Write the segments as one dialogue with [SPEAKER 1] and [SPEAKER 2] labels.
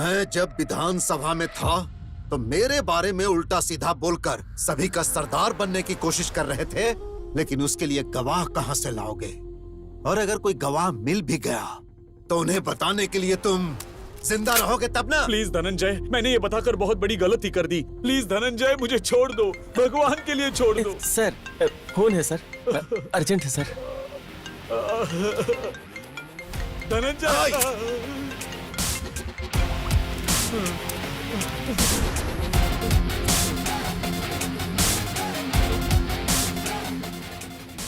[SPEAKER 1] मैं जब विधानसभा में था तो मेरे बारे में उल्टा सीधा बोलकर सभी का सरदार बनने की कोशिश कर रहे थे, लेकिन उसके लिए गवाह कहां से लाओगे? और अगर कोई गवाह मिल भी गया तो उन्हें बताने के लिए तुम जिंदा रहोगे तब ना?
[SPEAKER 2] प्लीज धनंजय, मैंने ये बताकर बहुत बड़ी गलती कर दी। प्लीज धनंजय, मुझे छोड़ दो, भगवान के लिए छोड़ दो।
[SPEAKER 3] सर, फोन है सर, अर्जेंट है सर।
[SPEAKER 2] धनंजय,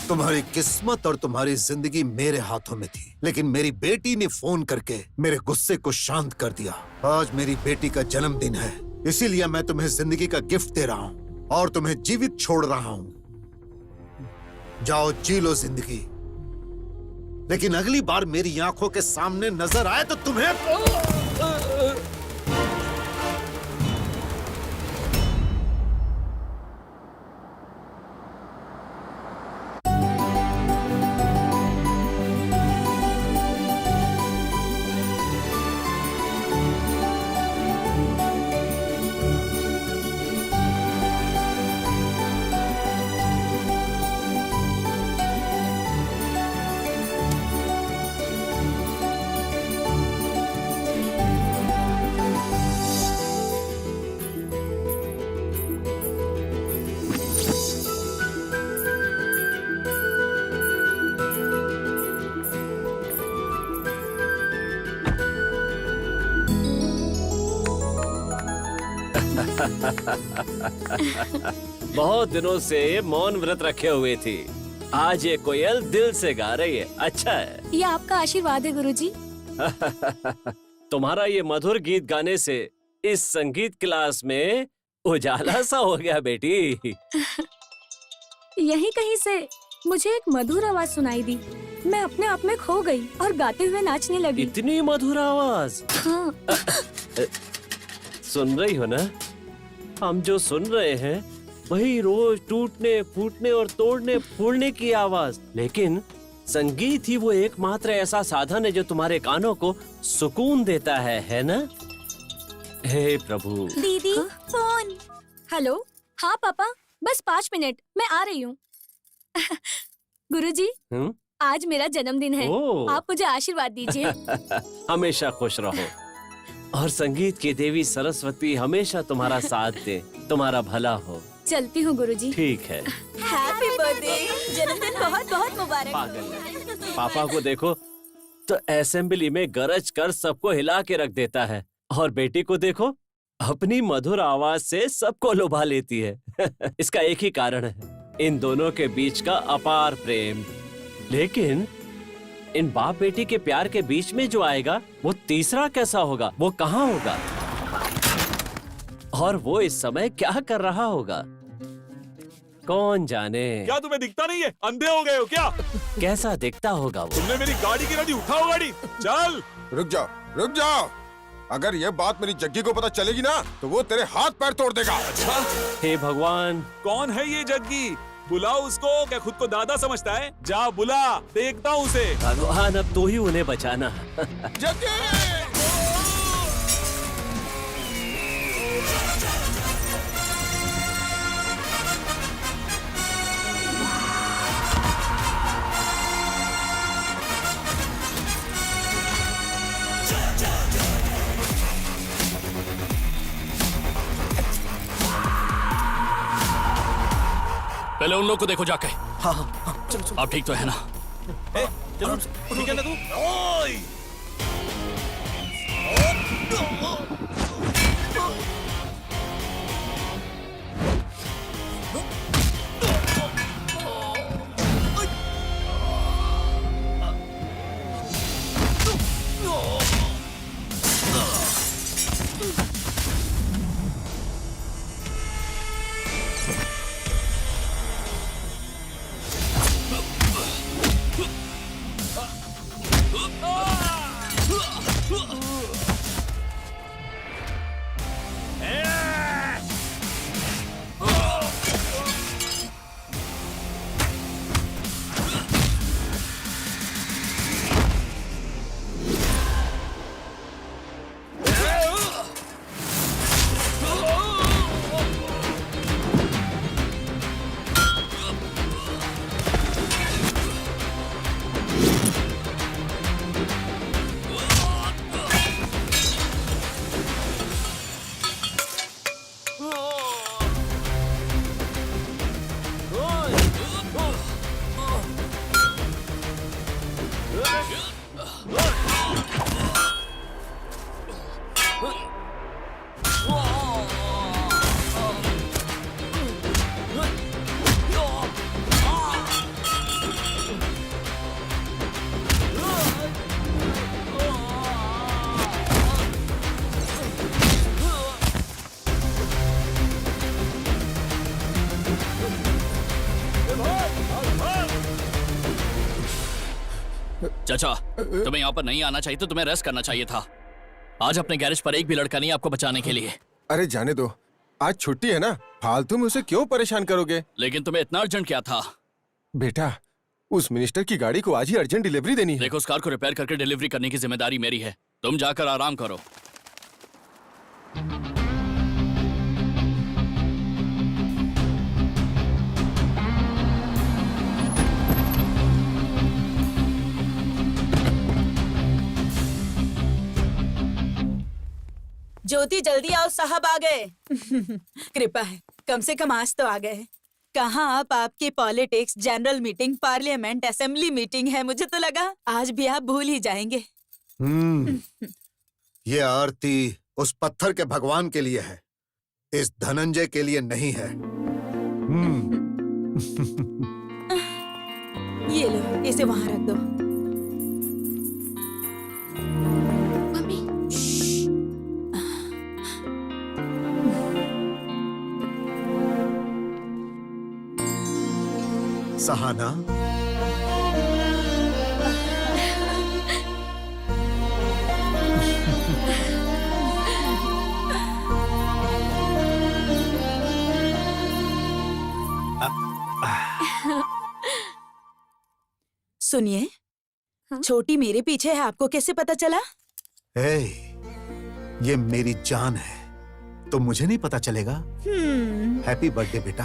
[SPEAKER 1] तुम्हारी किस्मत और तुम्हारी जिंदगी मेरे हाथों में थी, लेकिन मेरी बेटी ने फोन करके मेरे गुस्से को शांत कर दिया। आज मेरी बेटी का जन्मदिन है, इसीलिए मैं तुम्हें जिंदगी का गिफ्ट दे रहा हूँ और तुम्हें जीवित छोड़ रहा हूँ। जाओ जी लो जिंदगी, लेकिन अगली बार मेरी आंखों के सामने नजर आए तो तुम्हें
[SPEAKER 4] बहुत दिनों से मौन व्रत रखे हुए थी, आज ये कोयल दिल से गा रही है। अच्छा है।
[SPEAKER 5] ये आपका आशीर्वाद है गुरुजी।
[SPEAKER 4] तुम्हारा ये मधुर गीत गाने से इस संगीत क्लास में उजाला सा हो गया बेटी।
[SPEAKER 5] यहीं कहीं से मुझे एक मधुर आवाज सुनाई दी। मैं अपने आप में खो गई और गाते हुए नाचने लगी।
[SPEAKER 4] इतनी मधुर आवाज।
[SPEAKER 5] हाँ।
[SPEAKER 4] सुन रही हो ना? हम जो सुन रहे हैं वही रोज टूटने फूटने और तोड़ने फोड़ने की आवाज, लेकिन संगीत ही वो एकमात्र ऐसा साधन है जो तुम्हारे कानों को सुकून देता है ना? हे प्रभु।
[SPEAKER 5] दीदी, फोन। हेलो। हाँ पापा, बस 5 मिनट, मैं आ रही हूँ। गुरुजी, आज मेरा जन्मदिन है, आप मुझे आशीर्वाद दीजिए।
[SPEAKER 4] हमेशा खुश रहो और संगीत की देवी सरस्वती हमेशा तुम्हारा साथ दे, तुम्हारा भला हो।
[SPEAKER 5] चलती हूँ गुरुजी।
[SPEAKER 4] ठीक है।
[SPEAKER 5] हैप्पी बर्थडे, जन्मदिन बहुत बहुत मुबारक।
[SPEAKER 4] पागल। पापा को देखो तो असेंबली में गरज कर सबको हिला के रख देता है, और बेटी को देखो अपनी मधुर आवाज से सबको लुभा लेती है। इसका एक ही कारण है, इन दोनों के बीच का अपार प्रेम। लेकिन इन बाप बेटी के प्यार के बीच में जो आएगा वो तीसरा कैसा होगा? वो कहाँ होगा? और वो इस समय क्या कर रहा होगा? कौन जाने।
[SPEAKER 2] क्या तुम्हें दिखता नहीं है? अंधे हो गए हो क्या?
[SPEAKER 4] कैसा दिखता होगा वो?
[SPEAKER 2] तुमने मेरी गाड़ी गिरा दी, उठाओ गाड़ी, चल।
[SPEAKER 6] रुक जाओ, रुक जाओ। अगर ये बात मेरी जग्गी को पता चलेगी ना तो वो तेरे हाथ पैर तोड़ देगा।
[SPEAKER 2] अच्छा?
[SPEAKER 4] हे भगवान,
[SPEAKER 2] कौन है ये जग्गी? बुलाओ उसको। क्या खुद को दादा समझता है? जा बुला, देखता हूँ उसे।
[SPEAKER 4] भगवान अब तू ही उन्हें बचाना।
[SPEAKER 6] जग्गी!
[SPEAKER 7] पहले उन लोग को देखो जाके।
[SPEAKER 3] हाँ हाँ, चलो चलो।
[SPEAKER 7] आप ठीक तो है ना?
[SPEAKER 2] चलो, ठीक है ना तू? ओए!
[SPEAKER 7] चाचा, तुम्हें यहाँ पर नहीं आना चाहिए, तो तुम्हें रेस्ट करना चाहिए था। आज अपने गैरेज पर एक भी लड़का नहीं आपको बचाने के लिए।
[SPEAKER 6] अरे जाने दो, आज छुट्टी है ना, फालतू में उसे क्यों परेशान करोगे?
[SPEAKER 7] लेकिन तुम्हें इतना अर्जेंट क्या था?
[SPEAKER 6] बेटा, उस मिनिस्टर की गाड़ी को आज ही अर्जेंट डिलीवरी देनी है।
[SPEAKER 7] देखो, उस कार को रिपेयर करके डिलीवरी करने की जिम्मेदारी मेरी है। तुम जाकर आराम करो।
[SPEAKER 8] ज्योति, जल्दी आओ, साहब आ गए। कृपा है, कम से कम आज तो आ गए। कहाँ आप? आपकी politics, general meeting, parliament, assembly meeting है। मुझे तो लगा आज भी आप भूल ही जाएंगे।
[SPEAKER 1] ये आरती उस पत्थर के भगवान के लिए है, इस धनंजय के लिए नहीं है।
[SPEAKER 8] ये लो, इसे वहाँ रख दो।
[SPEAKER 5] मम्मी,
[SPEAKER 1] सहाना,
[SPEAKER 8] सुनिए,
[SPEAKER 5] हाँ?
[SPEAKER 8] छोटी मेरे पीछे है, आपको कैसे पता चला?
[SPEAKER 1] ए, ये मेरी जान है, तो मुझे नहीं पता चलेगा? हैप्पी बर्थडे बेटा।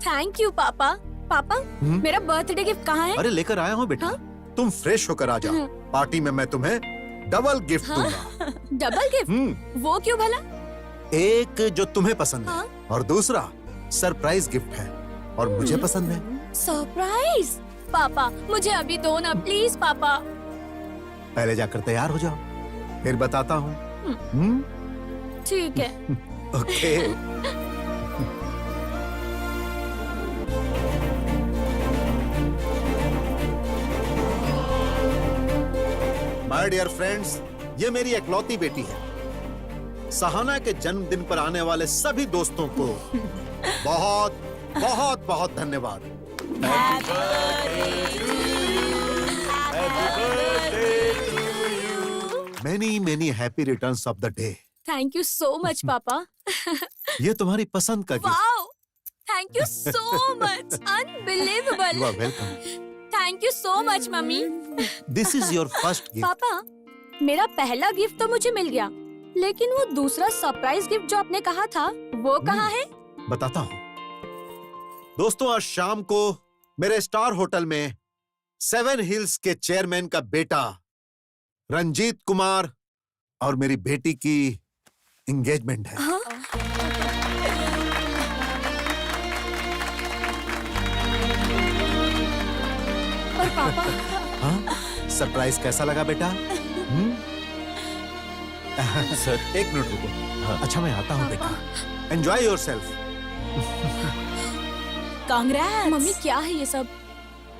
[SPEAKER 5] थैंक यू पापा। पापा, मेरा बर्थडे गिफ्ट कहाँ है?
[SPEAKER 1] अरे लेकर आया हूँ बेटा। तुम फ्रेश होकर आ जाओ, पार्टी में मैं तुम्हें डबल गिफ्ट दूंगा।
[SPEAKER 5] Double gift? वो क्यों भला?
[SPEAKER 1] एक जो तुम्हें पसंद है,
[SPEAKER 5] हाँ?
[SPEAKER 1] और दूसरा सरप्राइज गिफ्ट है और मुझे पसंद है।
[SPEAKER 5] सरप्राइज? पापा, मुझे अभी दो ना प्लीज पापा।
[SPEAKER 1] पहले जाकर तैयार हो जाओ, फिर बताता हूँ।
[SPEAKER 5] ठीक है।
[SPEAKER 1] ओके। माय डियर फ्रेंड्स, ये मेरी इकलौती बेटी है। सहाना के जन्मदिन पर आने वाले सभी दोस्तों को बहुत बहुत बहुत धन्यवाद। Many many happy returns of the day.
[SPEAKER 5] Thank you so much पापा।
[SPEAKER 1] ये तुम्हारी पसंद का gift.
[SPEAKER 5] Wow, thank you so much, unbelievable.
[SPEAKER 1] You are welcome.
[SPEAKER 5] Thank you so much मम्मी।
[SPEAKER 1] This is your first gift.
[SPEAKER 5] पापा, मेरा पहला गिफ्ट तो मुझे मिल गया, लेकिन वो दूसरा सरप्राइज गिफ्ट जो आपने कहा था, वो कहाँ है?
[SPEAKER 1] बताता हूँ। दोस्तों, आज शाम को मेरे स्टार होटल में 7 हिल्स के चेयरमैन का बेटा रंजीत कुमार और मेरी बेटी की एंगेजमेंट है।
[SPEAKER 5] हाँ? पर पापा,
[SPEAKER 1] हाँ? सरप्राइज कैसा लगा बेटा?
[SPEAKER 3] सर,
[SPEAKER 1] एक मिनट रुको। अच्छा, मैं आता हूँ बेटा। Enjoy yourself.
[SPEAKER 8] कांग्रेस।
[SPEAKER 5] मम्मी क्या है ये सब?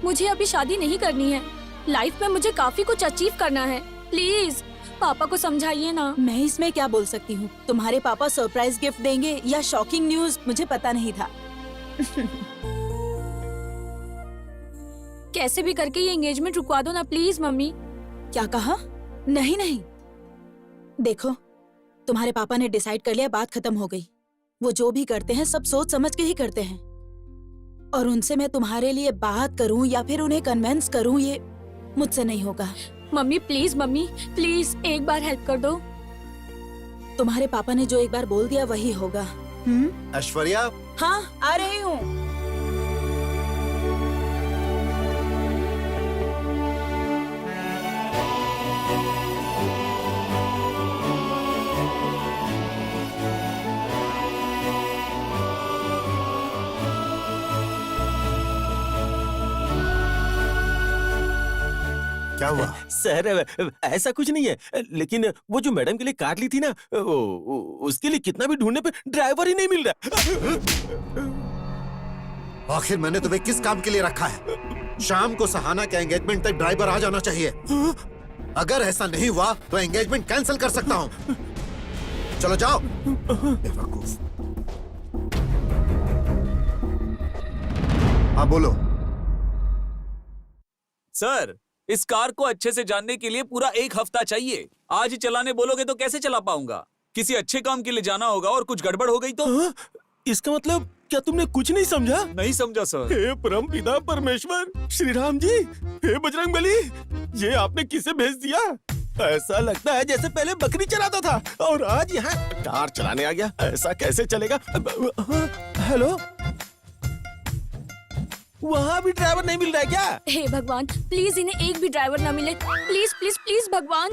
[SPEAKER 5] मुझे अभी शादी नहीं करनी है। लाइफ में मुझे काफी कुछ अचीव करना है। प्लीज पापा को समझाइए ना।
[SPEAKER 8] मैं इसमें क्या बोल सकती हूँ? तुम्हारे पापा सरप्राइज गिफ्ट देंगे या शॉकिंग न्यूज, मुझे पता नहीं था।
[SPEAKER 5] कैसे भी करके ये एंगेजमेंट रुकवा दो ना प्लीज मम्मी।
[SPEAKER 8] क्या कहा? नहीं नहीं, देखो, तुम्हारे पापा ने डिसाइड कर लिया, बात खत्म हो गई। वो जो भी करते हैं सब सोच समझ के ही करते हैं, और उनसे मैं तुम्हारे लिए बात करूं या फिर उन्हें कन्विंस करूं, ये मुझसे नहीं होगा।
[SPEAKER 5] मम्मी प्लीज एक बार हेल्प कर दो।
[SPEAKER 8] तुम्हारे पापा ने जो एक बार बोल दिया वही होगा।
[SPEAKER 1] ऐश्वर्या,
[SPEAKER 8] हाँ, आ रही हूँ।
[SPEAKER 1] क्या हुआ?
[SPEAKER 3] सर ऐसा कुछ नहीं है, लेकिन वो जो मैडम के लिए कार ली थी ना, उसके लिए कितना भी ढूंढने पे ड्राइवर ही नहीं मिल रहा।
[SPEAKER 1] आखिर मैंने तुम्हें किस काम के लिए रखा है? शाम को सहाना के एंगेजमेंट तक ड्राइवर आ जाना चाहिए। अगर ऐसा नहीं हुआ तो एंगेजमेंट कैंसिल कर सकता हूँ। चलो जाओ। बेवकूफ। हाँ बोलो।
[SPEAKER 2] सर, इस कार को अच्छे से जानने के लिए पूरा 1 हफ्ता चाहिए। आज ही चलाने बोलोगे तो कैसे चला पाऊंगा? किसी अच्छे काम के लिए जाना होगा और कुछ गड़बड़ हो गई तो?
[SPEAKER 3] इसका मतलब क्या तुमने कुछ नहीं समझा?
[SPEAKER 2] नहीं समझा सर।
[SPEAKER 3] हे परम पिता परमेश्वर, श्री राम जी, हे बजरंगबली, ये आपने किसे भेज दिया? ऐसा लगता है जैसे पहले बकरी चलाता था और आज यहाँ कार चलाने आ गया। ऐसा कैसे चलेगा? हेलो, वहाँ भी ड्राइवर नहीं मिल रहा है क्या?
[SPEAKER 5] हे भगवान, प्लीज इन्हें एक भी ड्राइवर ना मिले। प्लीज प्लीज प्लीज भगवान।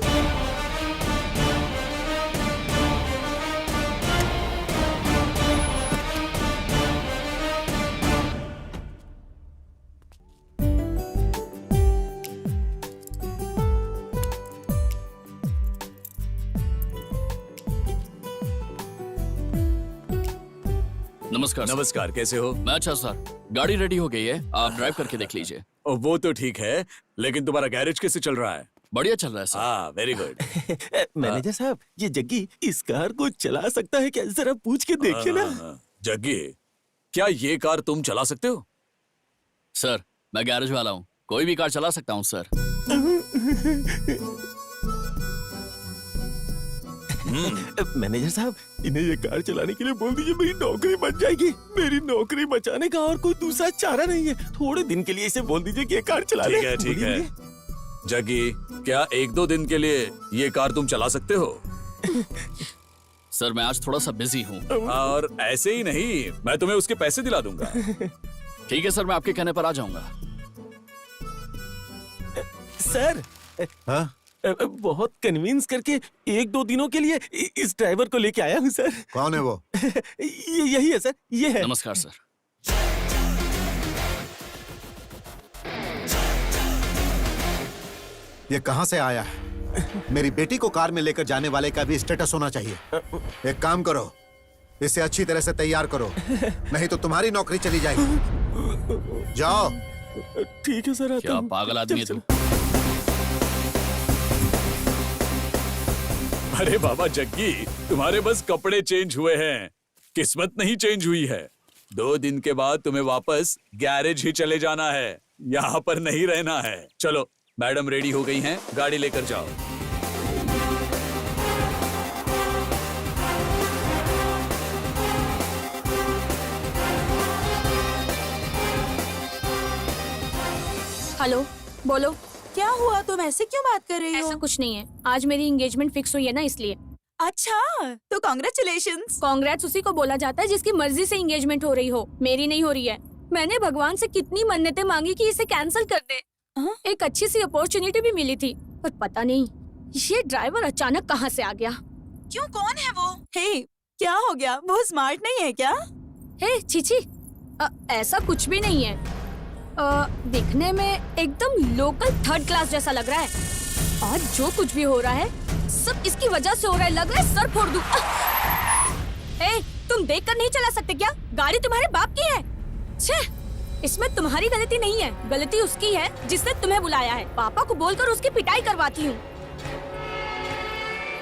[SPEAKER 7] नमस्कार सर।
[SPEAKER 2] नमस्कार, कैसे हो?
[SPEAKER 7] मैं अच्छा सर, गाड़ी रेडी हो गई है, आप ड्राइव करके देख लीजिए।
[SPEAKER 2] वो तो ठीक है, लेकिन तुम्हारा गैरेज कैसे चल रहा है?
[SPEAKER 7] बढ़िया चल रहा है सर।
[SPEAKER 2] हाँ, वेरी गुड।
[SPEAKER 3] मैनेजर साहब, ये जग्गी इस कार को चला सकता है क्या? जरा पूछ के देखिए ना।
[SPEAKER 2] जग्गी, क्या ये कार तुम चला सकते हो?
[SPEAKER 7] सर, मैं गैरेज वाला हूँ, कोई भी कार चला सकता हूँ सर।
[SPEAKER 3] मैनेजर साहब, इन्हें ये कार चलाने के लिए बोल दीजिए, मेरी नौकरी बच जाएगी। मेरी नौकरी बचाने का और कोई दूसरा चारा नहीं है। थोड़े दिन के लिए इसे बोल दीजिए कि ये कार चला ले।
[SPEAKER 2] ठीक है, ठीक है। जग्गी, क्या 1-2 दिन के लिए ये कार तुम चला सकते हो?
[SPEAKER 7] सर, मैं आज थोड़ा सा बिजी हूँ।
[SPEAKER 2] और ऐसे ही नहीं, मैं तुम्हें उसके पैसे दिला दूंगा।
[SPEAKER 7] ठीक है सर, मैं आपके कहने पर आ जाऊंगा।
[SPEAKER 3] सर,
[SPEAKER 1] हाँ?
[SPEAKER 3] बहुत कन्विंस करके 1-2 दिनों के लिए इस ड्राइवर को लेके आया हूँ सर।
[SPEAKER 1] कौन है वो?
[SPEAKER 3] यही है सर, ये है।
[SPEAKER 7] नमस्कार सर।
[SPEAKER 1] ये कहाँ से आया है? मेरी बेटी को कार में लेकर जाने वाले का भी स्टेटस होना चाहिए। एक काम करो, इसे अच्छी तरह से तैयार करो, नहीं तो तुम्हारी नौकरी चली जाएगी। जाओ।
[SPEAKER 3] ठीक है सर।
[SPEAKER 7] क्या पागल आदमी है तू?
[SPEAKER 2] अरे बाबा जग्गी, तुम्हारे बस कपड़े चेंज हुए हैं, किस्मत नहीं चेंज हुई है। 2 दिन के बाद तुम्हें वापस गैरेज ही चले जाना है, यहाँ पर नहीं रहना है। चलो, मैडम रेडी हो गई हैं, गाड़ी लेकर जाओ।
[SPEAKER 5] हेलो, बोलो।
[SPEAKER 8] क्या हुआ? तुम ऐसे क्यों बात कर रही हो?
[SPEAKER 5] ऐसा कुछ नहीं है, आज मेरी एंगेजमेंट फिक्स हुई है ना, इसलिए।
[SPEAKER 8] अच्छा, तो कॉन्ग्रेचुलेशंस।
[SPEAKER 5] कांग्रेट्स उसी को बोला जाता है जिसकी मर्जी से एंगेजमेंट हो रही हो। मेरी नहीं हो रही है। मैंने भगवान से कितनी मन्नतें मांगी कि इसे कैंसिल कर दे। एक अच्छी सी अपॉर्चुनिटी भी मिली थी, पर पता नहीं ये ड्राइवर अचानक कहाँ से आ गया।
[SPEAKER 8] क्यों, कौन है वो? हे, क्या हो गया? वो स्मार्ट नहीं है क्या?
[SPEAKER 5] हे चीची, ऐसा कुछ भी नहीं है। दिखने में एकदम लोकल 3rd क्लास जैसा लग रहा है। और जो कुछ भी हो रहा है सब इसकी वजह से हो रहा है। लग रहा है सर फोड़ दूं। तुम देखकर नहीं चला सकते क्या? गाड़ी तुम्हारे बाप की है। छे, इसमें तुम्हारी गलती नहीं है, गलती उसकी है जिसने तुम्हें बुलाया है। पापा को बोलकर उसकी पिटाई करवाती हूँ।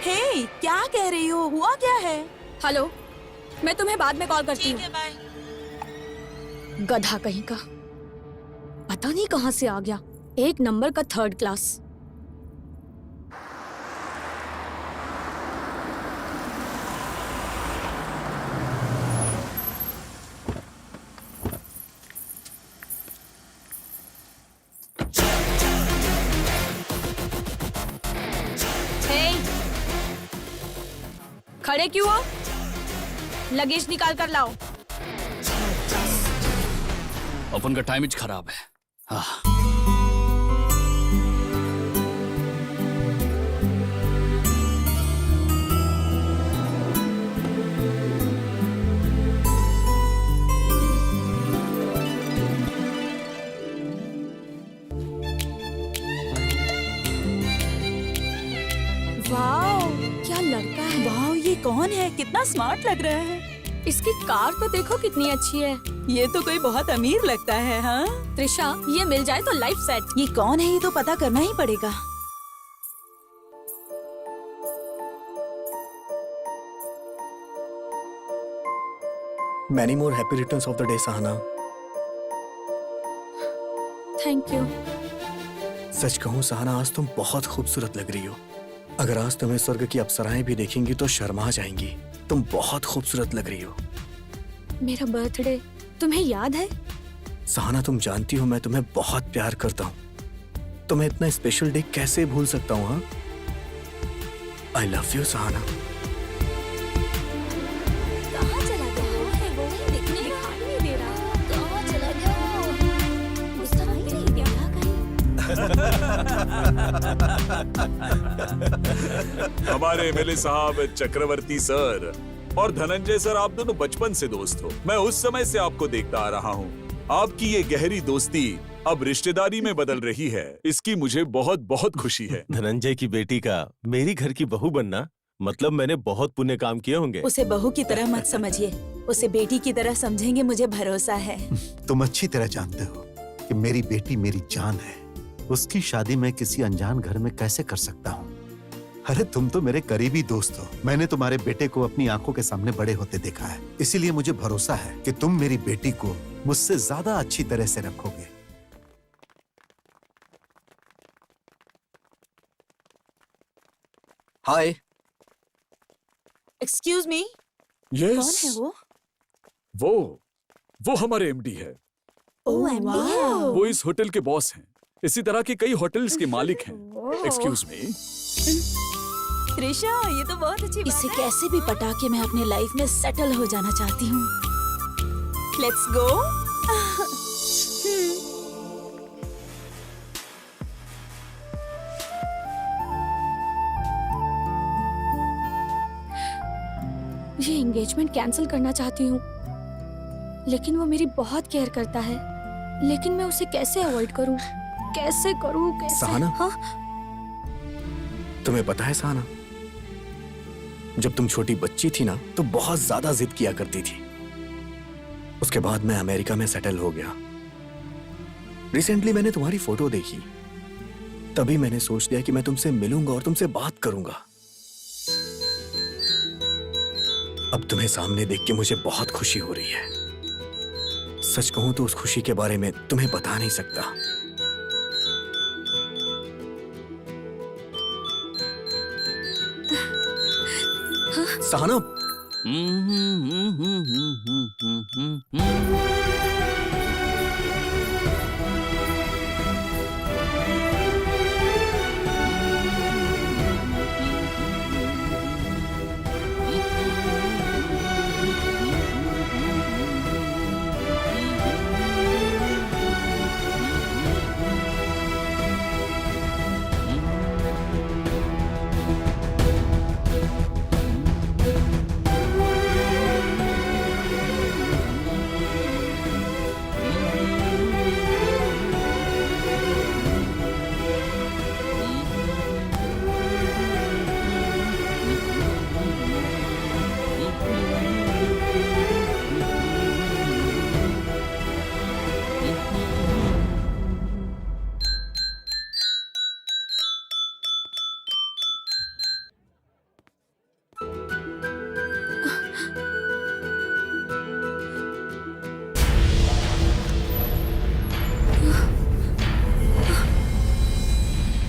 [SPEAKER 8] हे, क्या कह रही हो? हुआ क्या है?
[SPEAKER 5] हेलो, मैं तुम्हें बाद में कॉल करती हूँ। गधा कहीं का, पता नहीं कहाँ से आ गया। 1 नंबर का 3rd क्लास। खड़े क्यों हो? लगेज निकाल कर लाओ।
[SPEAKER 7] अपन का टाइम खराब है। हाँ।
[SPEAKER 5] वाओ, क्या लड़का है।
[SPEAKER 8] वाह, ये कौन है? कितना स्मार्ट लग रहा है।
[SPEAKER 5] इसकी कार तो देखो कितनी अच्छी है।
[SPEAKER 8] ये तो कोई बहुत अमीर लगता है। हाँ,
[SPEAKER 5] त्रिशा, ये मिल जाए तो लाइफ सेट।
[SPEAKER 8] ये कौन है? ये तो पता करना ही पड़ेगा।
[SPEAKER 9] Many more happy returns of the day, Sahana.
[SPEAKER 5] Thank you.
[SPEAKER 9] सच कहूँ सहाना, आज तुम बहुत खूबसूरत लग रही हो। अगर आज तुम्हें स्वर्ग की अप्सराएं भी देखेंगी तो शर्मा जाएंगी। तुम बहुत खूबसूरत लग रही हो।
[SPEAKER 5] मेरा बर्थडे तुम्हें याद है?
[SPEAKER 9] सहाना, तुम जानती हो मैं तुम्हें बहुत प्यार करता हूँ। तुम्हें इतना स्पेशल डे कैसे भूल सकता हूँ? हाँ, आई लव यू सहाना।
[SPEAKER 5] कहाँ चला गया है वो? दिखाई नहीं दे रहा। कहाँ चला गया? दिखाई नहीं दे रहा कहीं।
[SPEAKER 2] हमारे एमएलए साहब, चक्रवर्ती सर और धनंजय सर, आप दोनों बचपन से दोस्त हो। मैं उस समय से आपको देखता आ रहा हूँ। आपकी ये गहरी दोस्ती अब रिश्तेदारी में बदल रही है, इसकी मुझे बहुत बहुत खुशी है।
[SPEAKER 3] धनंजय की बेटी का मेरी घर की बहू बनना मतलब मैंने बहुत पुण्य काम किए होंगे।
[SPEAKER 8] उसे बहू की तरह मत समझिए, उसे बेटी की तरह समझेंगे, मुझे भरोसा है।
[SPEAKER 1] तुम अच्छी तरह जानते हो कि मेरी बेटी मेरी जान है। उसकी शादी मैं किसी अनजान घर में कैसे कर सकता हूँ? अरे तुम तो मेरे करीबी दोस्त हो। मैंने तुम्हारे बेटे को अपनी आंखों के सामने बड़े होते देखा है, इसीलिए मुझे भरोसा है कि तुम मेरी बेटी को मुझसे ज्यादा अच्छी तरह से रखोगे।
[SPEAKER 9] हाय।
[SPEAKER 8] एक्सक्यूज मी,
[SPEAKER 2] यस,
[SPEAKER 8] कौन है वो?
[SPEAKER 2] वो हमारे एमडी है।
[SPEAKER 8] ओह वाह।
[SPEAKER 2] वो इस होटल के बॉस हैं। इसी तरह के कई होटल्स के मालिक हैं। Excuse me.
[SPEAKER 8] त्रिशा, ये तो बहुत अच्छी बात है। इसे कैसे भी पटा के मैं अपने लाइफ में सेटल हो जाना चाहती हूँ। Let's go.
[SPEAKER 5] ये एंगेजमेंट कैंसिल करना चाहती हूँ, लेकिन वो मेरी बहुत केयर करता है। लेकिन मैं उसे कैसे अवॉइड करूँ? कैसे करूँ? कैसे?
[SPEAKER 9] सहाना?
[SPEAKER 5] हाँ?
[SPEAKER 9] तुम्हें पता है सहाना, जब तुम छोटी बच्ची थी ना तो बहुत ज्यादा जिद किया करती थी। उसके बाद मैं अमेरिका में सेटल हो गया। रिसेंटली मैंने तुम्हारी फोटो देखी, तभी मैंने सोच लिया कि मैं तुमसे मिलूंगा और तुमसे बात करूंगा। अब तुम्हें सामने देख के मुझे बहुत खुशी हो रही है। सच कहूं तो उस खुशी के बारे में तुम्हें बता नहीं सकता। सहाना,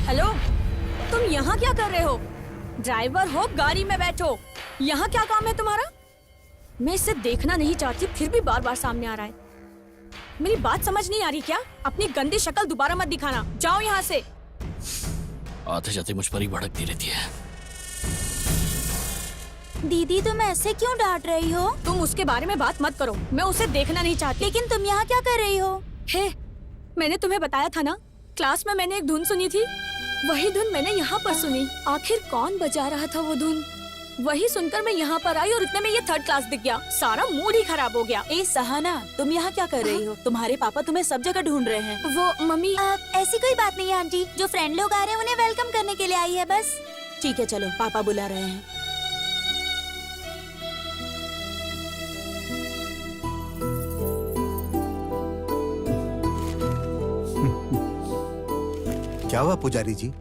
[SPEAKER 5] हेलो, तुम यहाँ क्या कर रहे हो? ड्राइवर हो, गाड़ी में बैठो। यहाँ क्या काम है तुम्हारा? मैं इसे देखना नहीं चाहती, फिर भी बार बार सामने आ रहा है। मेरी बात समझ नहीं आ रही क्या? अपनी गंदी शक्ल दोबारा मत दिखाना। जाओ यहाँ से।
[SPEAKER 7] आते जाते मुझ पर ही भड़कती रहती है।
[SPEAKER 8] दीदी, तुम ऐसे क्यों डांट रही हो?
[SPEAKER 5] तुम उसके बारे में बात मत करो, मैं उसे देखना नहीं चाहती।
[SPEAKER 8] लेकिन तुम यहाँ क्या कर रही हो?
[SPEAKER 5] हे, मैंने तुम्हें बताया था ना, क्लास में मैंने एक धुन सुनी थी, वही धुन मैंने यहाँ पर सुनी। आखिर कौन बजा रहा था वो धुन? वही सुनकर मैं यहाँ पर आई और इतने में ये थर्ड क्लास दिख गया। सारा मूड ही खराब हो गया।
[SPEAKER 8] ए सहाना, तुम यहाँ क्या कर रही हो? तुम्हारे पापा तुम्हें सब जगह ढूंढ रहे हैं।
[SPEAKER 5] वो मम्मी,
[SPEAKER 8] ऐसी कोई बात नहीं है आंटी, जो फ्रेंड लोग आ रहे हैं उन्हें वेलकम करने के लिए आई है बस। ठीक है चलो, पापा बुला रहे हैं।
[SPEAKER 1] क्या हुआ पुजारी जी,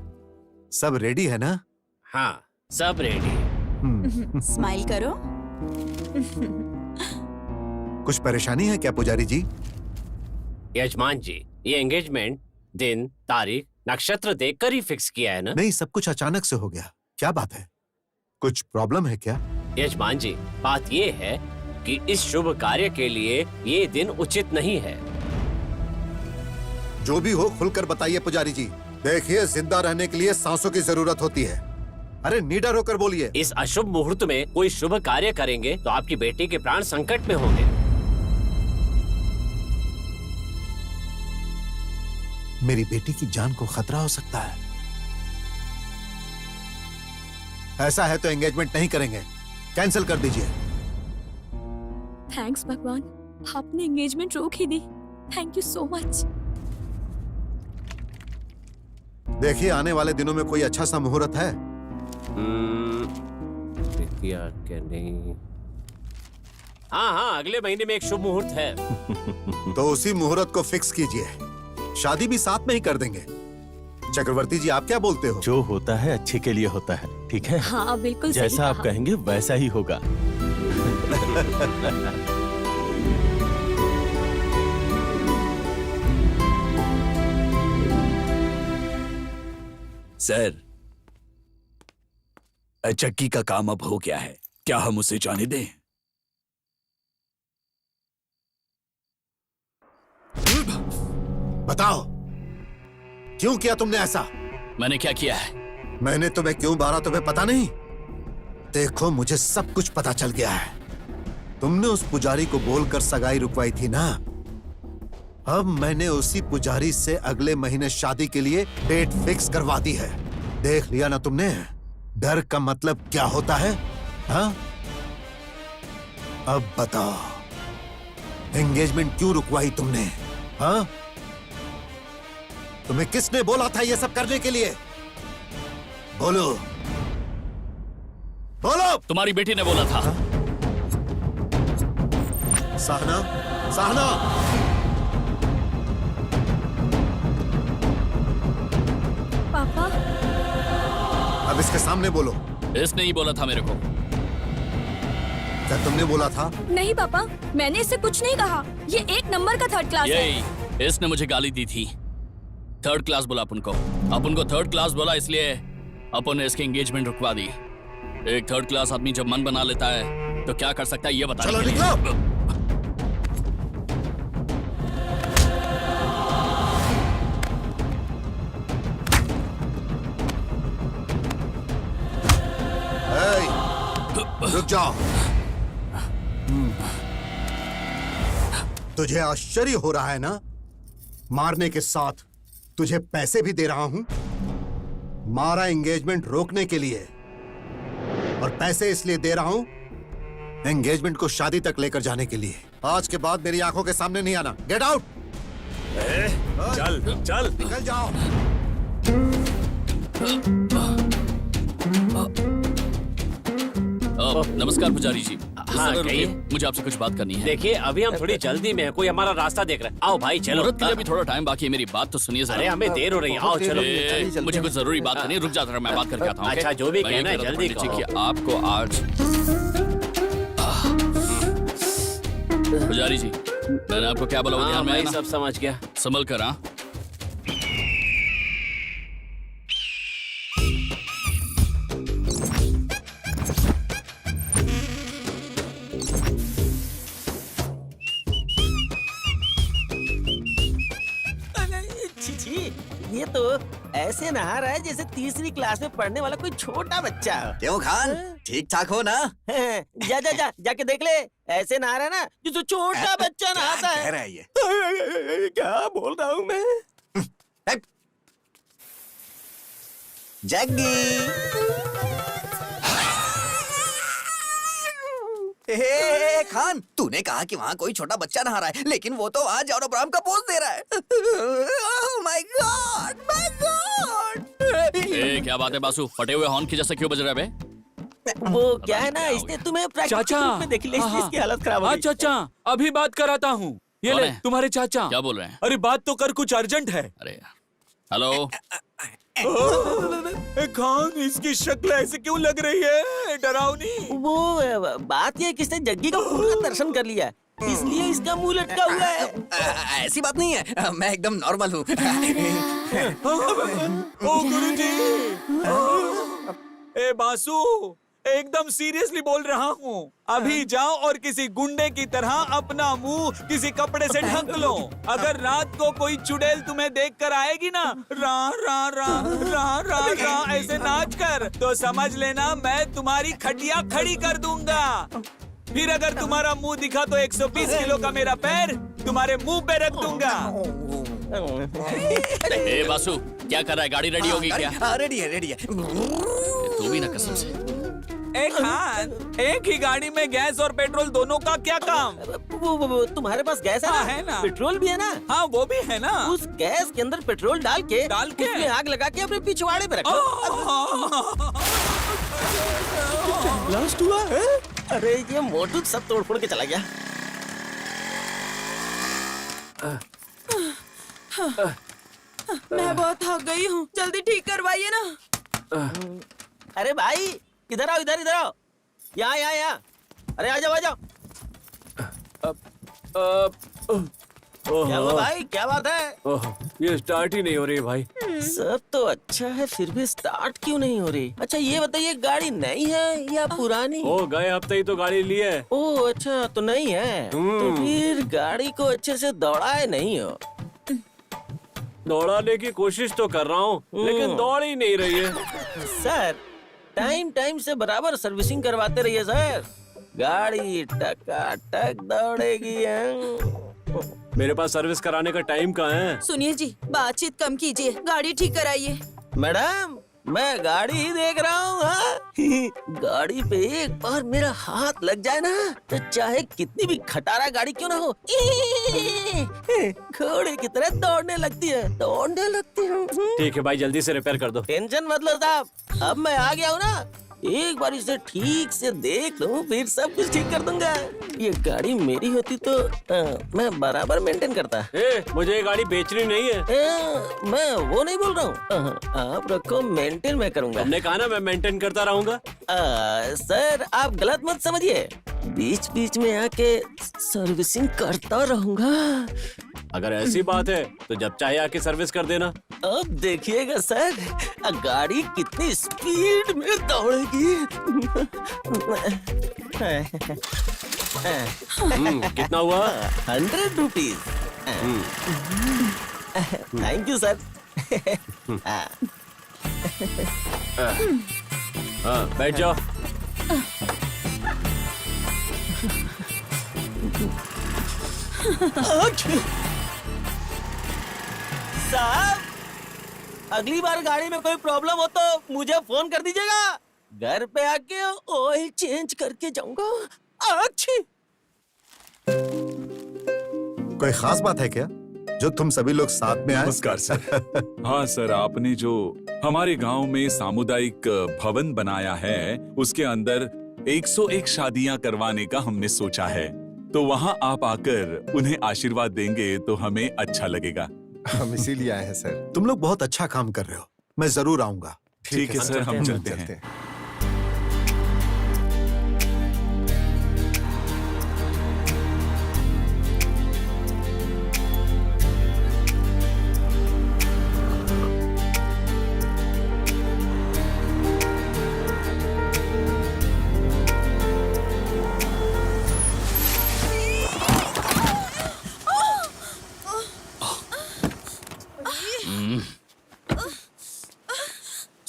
[SPEAKER 1] सब रेडी है ना?
[SPEAKER 4] हाँ, सब रेडी।
[SPEAKER 8] स्माइल करो।
[SPEAKER 1] कुछ परेशानी है क्या पुजारी जी?
[SPEAKER 4] यजमान जी, ये एंगेजमेंट दिन, तारीख, नक्षत्र देखकर ही फिक्स किया है ना?
[SPEAKER 1] नहीं, सब कुछ अचानक से हो गया। क्या बात है, कुछ प्रॉब्लम है क्या?
[SPEAKER 4] यजमान जी, बात ये है कि इस शुभ कार्य के लिए ये दिन उचित नहीं है।
[SPEAKER 1] जो भी हो खुलकर बताइए पुजारी जी। देखिए, जिंदा रहने के लिए सांसों की जरूरत होती है। अरे निडर होकर बोलिए।
[SPEAKER 4] इस अशुभ मुहूर्त में कोई शुभ कार्य करेंगे तो आपकी बेटी के प्राण संकट में होंगे।
[SPEAKER 1] मेरी बेटी की जान को खतरा हो सकता है। ऐसा है तो एंगेजमेंट नहीं करेंगे, कैंसिल कर दीजिए।
[SPEAKER 5] थैंक्स भगवान, आपने एंगेजमेंट रोक ही दी। Thank you so much.
[SPEAKER 1] देखिए, आने वाले दिनों में कोई अच्छा सा मुहूर्त है?
[SPEAKER 4] क्या नहीं। हाँ हाँ, अगले महीने में एक शुभ मुहूर्त है।
[SPEAKER 1] तो उसी मुहूर्त को फिक्स कीजिए, शादी भी साथ में ही कर देंगे। चक्रवर्ती जी, आप क्या बोलते हो?
[SPEAKER 3] जो होता है अच्छे के लिए होता है, ठीक है?
[SPEAKER 5] हाँ बिल्कुल सही
[SPEAKER 3] जैसा आप
[SPEAKER 5] कहा।
[SPEAKER 3] कहेंगे वैसा ही होगा।
[SPEAKER 2] सर, चक्की का काम अब हो गया है, क्या हम उसे जाने दें?
[SPEAKER 1] बताओ, क्यों किया तुमने ऐसा?
[SPEAKER 7] मैंने क्या किया है?
[SPEAKER 1] मैंने तुम्हें क्यों मारा तुम्हें पता नहीं? देखो, मुझे सब कुछ पता चल गया है। तुमने उस पुजारी को बोलकर सगाई रुकवाई थी ना? अब मैंने उसी पुजारी से अगले महीने शादी के लिए डेट फिक्स करवा दी है। देख लिया ना तुमने? डर का मतलब क्या होता है? हाँ? अब बताओ, एंगेजमेंट क्यों रुकवाई तुमने? हाँ? तुम्हें किसने बोला था ये सब करने के लिए? बोलो, बोलो।
[SPEAKER 7] तुम्हारी बेटी ने बोला था।
[SPEAKER 1] सहना, सहना,
[SPEAKER 5] पापा,
[SPEAKER 1] अब इसके सामने बोलो।
[SPEAKER 7] इसने ही बोला था मेरे को।
[SPEAKER 1] क्या तुमने बोला था?
[SPEAKER 5] नहीं पापा, मैंने इससे कुछ नहीं कहा। ये एक नंबर का थर्ड क्लास है।
[SPEAKER 7] यही, इसने मुझे गाली दी थी। थर्ड क्लास बोला अपन को थर्ड क्लास बोला, इसलिए अपन ने इसकी एंगेजमेंट रुकवा दी। एक थर्ड क्लास आदमी जब मन बना लेता है तो क्या कर सकता है ये बता।
[SPEAKER 1] चलो निकलो। रुक जाओ। तुझे आश्चर्य हो रहा है ना? मारने के साथ तुझे पैसे भी दे रहा हूं। मारा एंगेजमेंट रोकने के लिए, और पैसे इसलिए दे रहा हूं एंगेजमेंट को शादी तक लेकर जाने के लिए। आज के बाद मेरी आंखों के सामने नहीं आना। Get out.
[SPEAKER 2] चल चल,
[SPEAKER 1] निकल जाओ।
[SPEAKER 7] नमस्कार पुजारी जी।
[SPEAKER 4] हाँ,
[SPEAKER 7] जरा रुकिए,
[SPEAKER 4] कहिए।
[SPEAKER 7] मुझे आपसे कुछ बात करनी है।
[SPEAKER 4] देखिए, अभी हम थोड़ी जल्दी में है, कोई हमारा रास्ता देख रहा है। आओ भाई चलो।
[SPEAKER 7] मुहूर्त के लिए भी थोड़ा टाइम बाकी है, मेरी बात तो सुनिए जरा।
[SPEAKER 4] अरे हमें देर हो रही है, आओ चलो।
[SPEAKER 7] मुझे कुछ जरूरी बात करनी है, रुक जाता, मैं बात करके आता हूँ।
[SPEAKER 4] अच्छा, जो भी
[SPEAKER 7] मैं ये
[SPEAKER 4] कहना है
[SPEAKER 7] कह रहा था
[SPEAKER 4] जल्दी
[SPEAKER 7] पंडित जी
[SPEAKER 4] कहो।
[SPEAKER 7] कि आपको आज पुजारी जी, मैंने आपको क्या बोला वो
[SPEAKER 4] हाँ
[SPEAKER 7] ध्यान में
[SPEAKER 4] भाई,
[SPEAKER 7] आया ना?
[SPEAKER 4] सब समझ गया।
[SPEAKER 7] संभल कर। हाँ,
[SPEAKER 10] छी, ये तो ऐसे नहा रहा है जैसे तीसरी क्लास में पढ़ने वाला कोई छोटा बच्चा हो।
[SPEAKER 11] क्यों खान, ठीक ठाक हो ना?
[SPEAKER 10] जा जा जा जाके देख ले, ऐसे नहा रहा है ना जैसे छोटा बच्चा नहाता
[SPEAKER 11] क्या कह
[SPEAKER 10] है।
[SPEAKER 11] रहा है ये?
[SPEAKER 10] क्या बोल रहा हूँ मैं?
[SPEAKER 11] जग्गी, हे खान, तूने कहा कि वहाँ कोई छोटा बच्चा नहा रहा है, लेकिन वो तो वहाँ जॉन अब्राहम का पोज दे रहा है। Oh my god, my god.
[SPEAKER 7] ए, क्या बात है बासु, फटे हुए हॉर्न की जैसे क्यों बज रहे बे?
[SPEAKER 10] वो क्या है ना, इसने तुम्हें प्रैक्टिकल
[SPEAKER 2] चाचा।
[SPEAKER 10] रूप में देख लिया, इसकी हालत खराब हो
[SPEAKER 2] हाँ
[SPEAKER 10] गई।
[SPEAKER 2] चाचा, अभी बात कराता हूँ। ये
[SPEAKER 7] कौन
[SPEAKER 2] ले
[SPEAKER 7] है?
[SPEAKER 2] तुम्हारे चाचा।
[SPEAKER 7] क्या बोल रहे हैं?
[SPEAKER 2] अरे बात तो कर, कुछ अर्जेंट है।
[SPEAKER 7] अरे हेलो,
[SPEAKER 2] खान, इसकी शक्ल ऐसे क्यों लग रही है, डरावनी?
[SPEAKER 10] वो बात ये है कि इसने जग्गी का पूरा दर्शन कर लिया, इसलिए इसका मुंह लटका हुआ है।
[SPEAKER 11] ऐसी बात नहीं है, मैं एकदम नॉर्मल हूँ।
[SPEAKER 2] ओ गुरुजी, ए बासु, एकदम सीरियसली बोल रहा हूँ। अभी जाओ और किसी गुंडे की तरह अपना मुंह किसी कपड़े से ढक लो। अगर रात को कोई चुड़ैल तुम्हें देख कर आएगी ना, रा रा रा रा रा रा ऐसे नाच कर, तो समझ लेना मैं तुम्हारी खटिया खड़ी कर दूंगा। फिर अगर तुम्हारा मुंह दिखा तो 120 किलो का मेरा पैर तुम्हारे मुंह पे रख दूंगा।
[SPEAKER 7] ए बासु, क्या कर रहा है? गाड़ी रेडी होगी क्या?
[SPEAKER 11] हाँ, रेडी है, रेडी है।
[SPEAKER 7] तू भी ना कसम से।
[SPEAKER 2] एक खान, एक ही गाड़ी में गैस और पेट्रोल दोनों का क्या काम?
[SPEAKER 10] वो तुम्हारे पास गैस है ना?
[SPEAKER 2] हाँ, है ना।
[SPEAKER 10] पेट्रोल भी है ना?
[SPEAKER 2] हाँ, वो भी है ना।
[SPEAKER 10] उस गैस के अंदर पेट्रोल डाल के उसमें आग लगा के अपने पिछवाड़े पे रखो। ब्लास्ट हुआ है? अरे ये मोटू सब तोड़ फोड़ के चला गया।
[SPEAKER 8] मैं बहुत थक गई हूँ, जल्दी ठीक करवाइए ना।
[SPEAKER 10] अरे भाई इधर आओ, इधर इधर आओ, यहाँ यहाँ यहाँ। अरे आ जाओ आ जाओ। क्या हुआ भाई, क्या बात है?
[SPEAKER 4] ये स्टार्ट ही नहीं हो रही भाई।
[SPEAKER 10] सब तो अच्छा है, फिर भी स्टार्ट क्यों नहीं हो रही? अच्छा ये बताइए, गाड़ी नई है या पुरानी?
[SPEAKER 4] ओ, गए हफ्ते ही तो गाड़ी ली है।
[SPEAKER 10] ओह अच्छा, तो नहीं है। तो फिर गाड़ी को अच्छे से दौड़ाए नहीं हो?
[SPEAKER 4] दौड़ाने की कोशिश तो कर रहा हूँ, लेकिन दौड़ ही नहीं रही है।
[SPEAKER 10] सर टाइम टाइम से बराबर सर्विसिंग करवाते रहिए सर, गाड़ी टकाटक दौड़ेगी।
[SPEAKER 4] मेरे पास सर्विस कराने का टाइम कहाँ है?
[SPEAKER 8] सुनिए जी, बातचीत कम कीजिए, गाड़ी ठीक कराइए।
[SPEAKER 10] मैडम मैं गाड़ी ही देख रहा हूँ। हाँ? गाड़ी पे एक बार मेरा हाथ लग जाए ना, तो चाहे कितनी भी खटारा गाड़ी क्यों ना हो, घोड़े की तरह दौड़ने लगती है, दौड़ने लगती है।
[SPEAKER 4] ठीक है भाई, जल्दी से रिपेयर कर दो।
[SPEAKER 10] टेंशन मत लो साहब, अब मैं आ गया हूँ ना, एक बार इसे ठीक से देख लूं, फिर सब कुछ ठीक कर दूंगा। ये गाड़ी मेरी होती तो मैं बराबर मेंटेन करता।
[SPEAKER 4] मुझे ये गाड़ी बेचनी नहीं है।
[SPEAKER 10] मैं वो नहीं बोल रहा हूँ, आप रखो, मेंटेन मैं करूंगा।
[SPEAKER 4] हमने कहा ना मैं मेंटेन करता रहूंगा।
[SPEAKER 10] सर आप गलत मत समझिए, बीच बीच में आके सर्विसिंग करता रहूंगा।
[SPEAKER 4] अगर ऐसी बात है तो जब चाहे आके सर्विस कर देना।
[SPEAKER 10] अब देखिएगा सर, गाड़ी कितनी स्पीड में दौड़ेगी।
[SPEAKER 4] कितना हुआ?
[SPEAKER 10] 100 रुपीज। Thank you sir.
[SPEAKER 4] हाँ, बैठ जाओ।
[SPEAKER 10] साहब अगली बार गाड़ी में कोई प्रॉब्लम हो तो मुझे फोन कर दीजिएगा, घर पे आके ऑयल चेंज करके जाऊंगा। अच्छी
[SPEAKER 1] कोई खास बात है क्या जो तुम सभी लोग साथ में आए?
[SPEAKER 2] नमस्कार सर। हाँ सर, आपने जो हमारे गांव में सामुदायिक भवन बनाया है, उसके अंदर 101 शादियां करवाने का हमने सोचा है, तो वहाँ आप आकर उन्हें आशीर्वाद देंगे तो हमें अच्छा लगेगा।
[SPEAKER 6] हम इसीलिए आए हैं सर।
[SPEAKER 1] तुम लोग बहुत अच्छा काम कर रहे हो, मैं जरूर आऊंगा।
[SPEAKER 2] ठीक है सर, हम चलते हैं।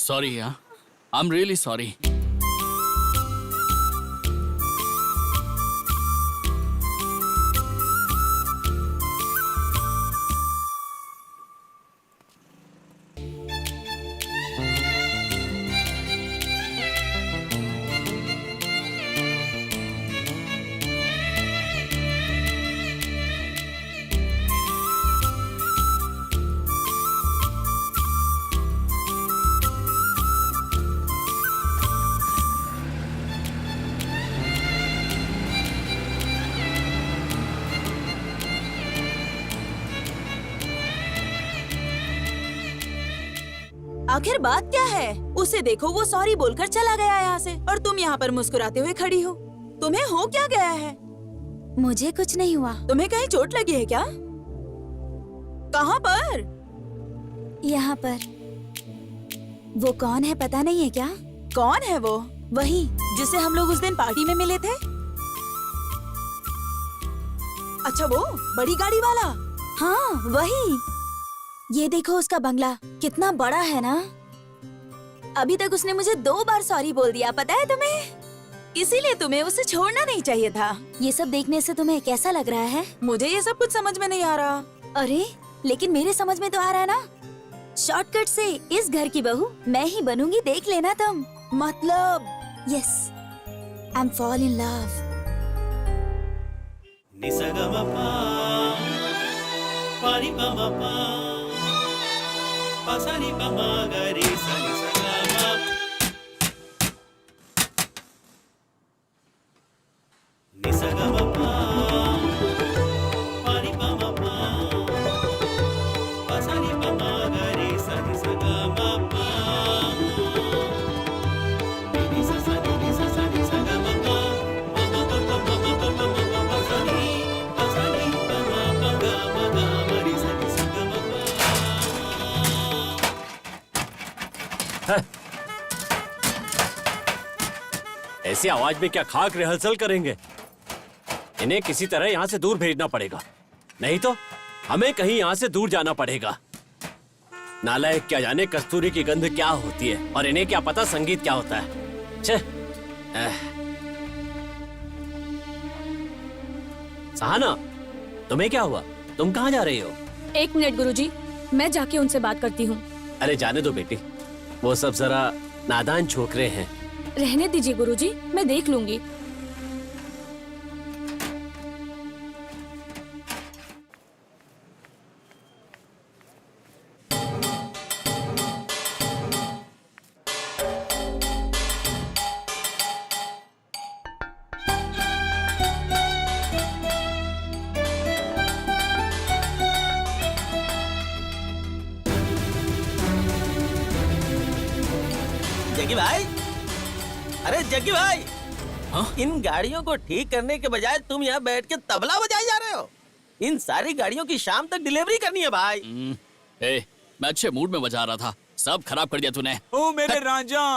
[SPEAKER 7] सॉरी यार, आई एम रियली सॉरी।
[SPEAKER 8] आखिर बात क्या है? उसे देखो, वो सॉरी बोलकर चला गया यहाँ से और तुम यहाँ पर मुस्कुराते हुए खड़ी हो। तुम्हें हो क्या गया है?
[SPEAKER 5] मुझे कुछ नहीं हुआ।
[SPEAKER 8] तुम्हें कहीं चोट लगी है क्या? कहाँ पर?
[SPEAKER 5] यहाँ पर। वो कौन है पता नहीं है क्या?
[SPEAKER 8] कौन है वो? वही जिसे हम लोग उस दिन पार्टी में मिले थे। अच्छा, वो बड़ी गाड़ी वाला?
[SPEAKER 5] हाँ वही। ये देखो उसका बंगला कितना बड़ा है ना। अभी तक उसने मुझे 2 बार सॉरी बोल दिया, पता है तुम्हें?
[SPEAKER 8] इसीलिए तुम्हें उसे छोड़ना नहीं चाहिए था।
[SPEAKER 5] ये सब देखने से तुम्हें कैसा लग रहा है?
[SPEAKER 8] मुझे ये सब कुछ समझ में नहीं आ रहा।
[SPEAKER 5] अरे लेकिन मेरे समझ में तो आ रहा है ना। शॉर्टकट से इस घर की बहू मैं ही बनूंगी, देख लेना तुम।
[SPEAKER 8] मतलब?
[SPEAKER 5] Yes, I am fall in love.
[SPEAKER 4] ऐसी आवाज में क्या खाक रिहर्सल करेंगे? इन्हें किसी तरह यहाँ से दूर भेजना पड़ेगा, नहीं तो हमें कहीं यहाँ से दूर जाना पड़ेगा। नालायक, क्या जाने कस्तूरी की गंध क्या होती है और इन्हें क्या पता संगीत क्या होता है। छे। सहाना, तुम्हें क्या हुआ? तुम कहाँ जा रही हो?
[SPEAKER 5] 1 मिनट गुरुजी, मैं जाके उनसे बात करती हूँ।
[SPEAKER 4] अरे जाने दो बेटी, वो सब जरा नादान छोकरे हैं।
[SPEAKER 5] रहने दीजिए गुरुजी, मैं देख लूंगी।
[SPEAKER 10] जग्गी भाई, अरे जग्गी भाई,
[SPEAKER 7] हाँ?
[SPEAKER 10] इन गाड़ियों को ठीक करने के बजाय तुम यहाँ बैठ के तबला बजाए जा रहे हो। इन सारी गाड़ियों की शाम तक डिलीवरी करनी है भाई।
[SPEAKER 7] मैं अच्छे मूड में बजा रहा था, सब खराब कर दिया तूने।
[SPEAKER 2] ओ मेरे राजा,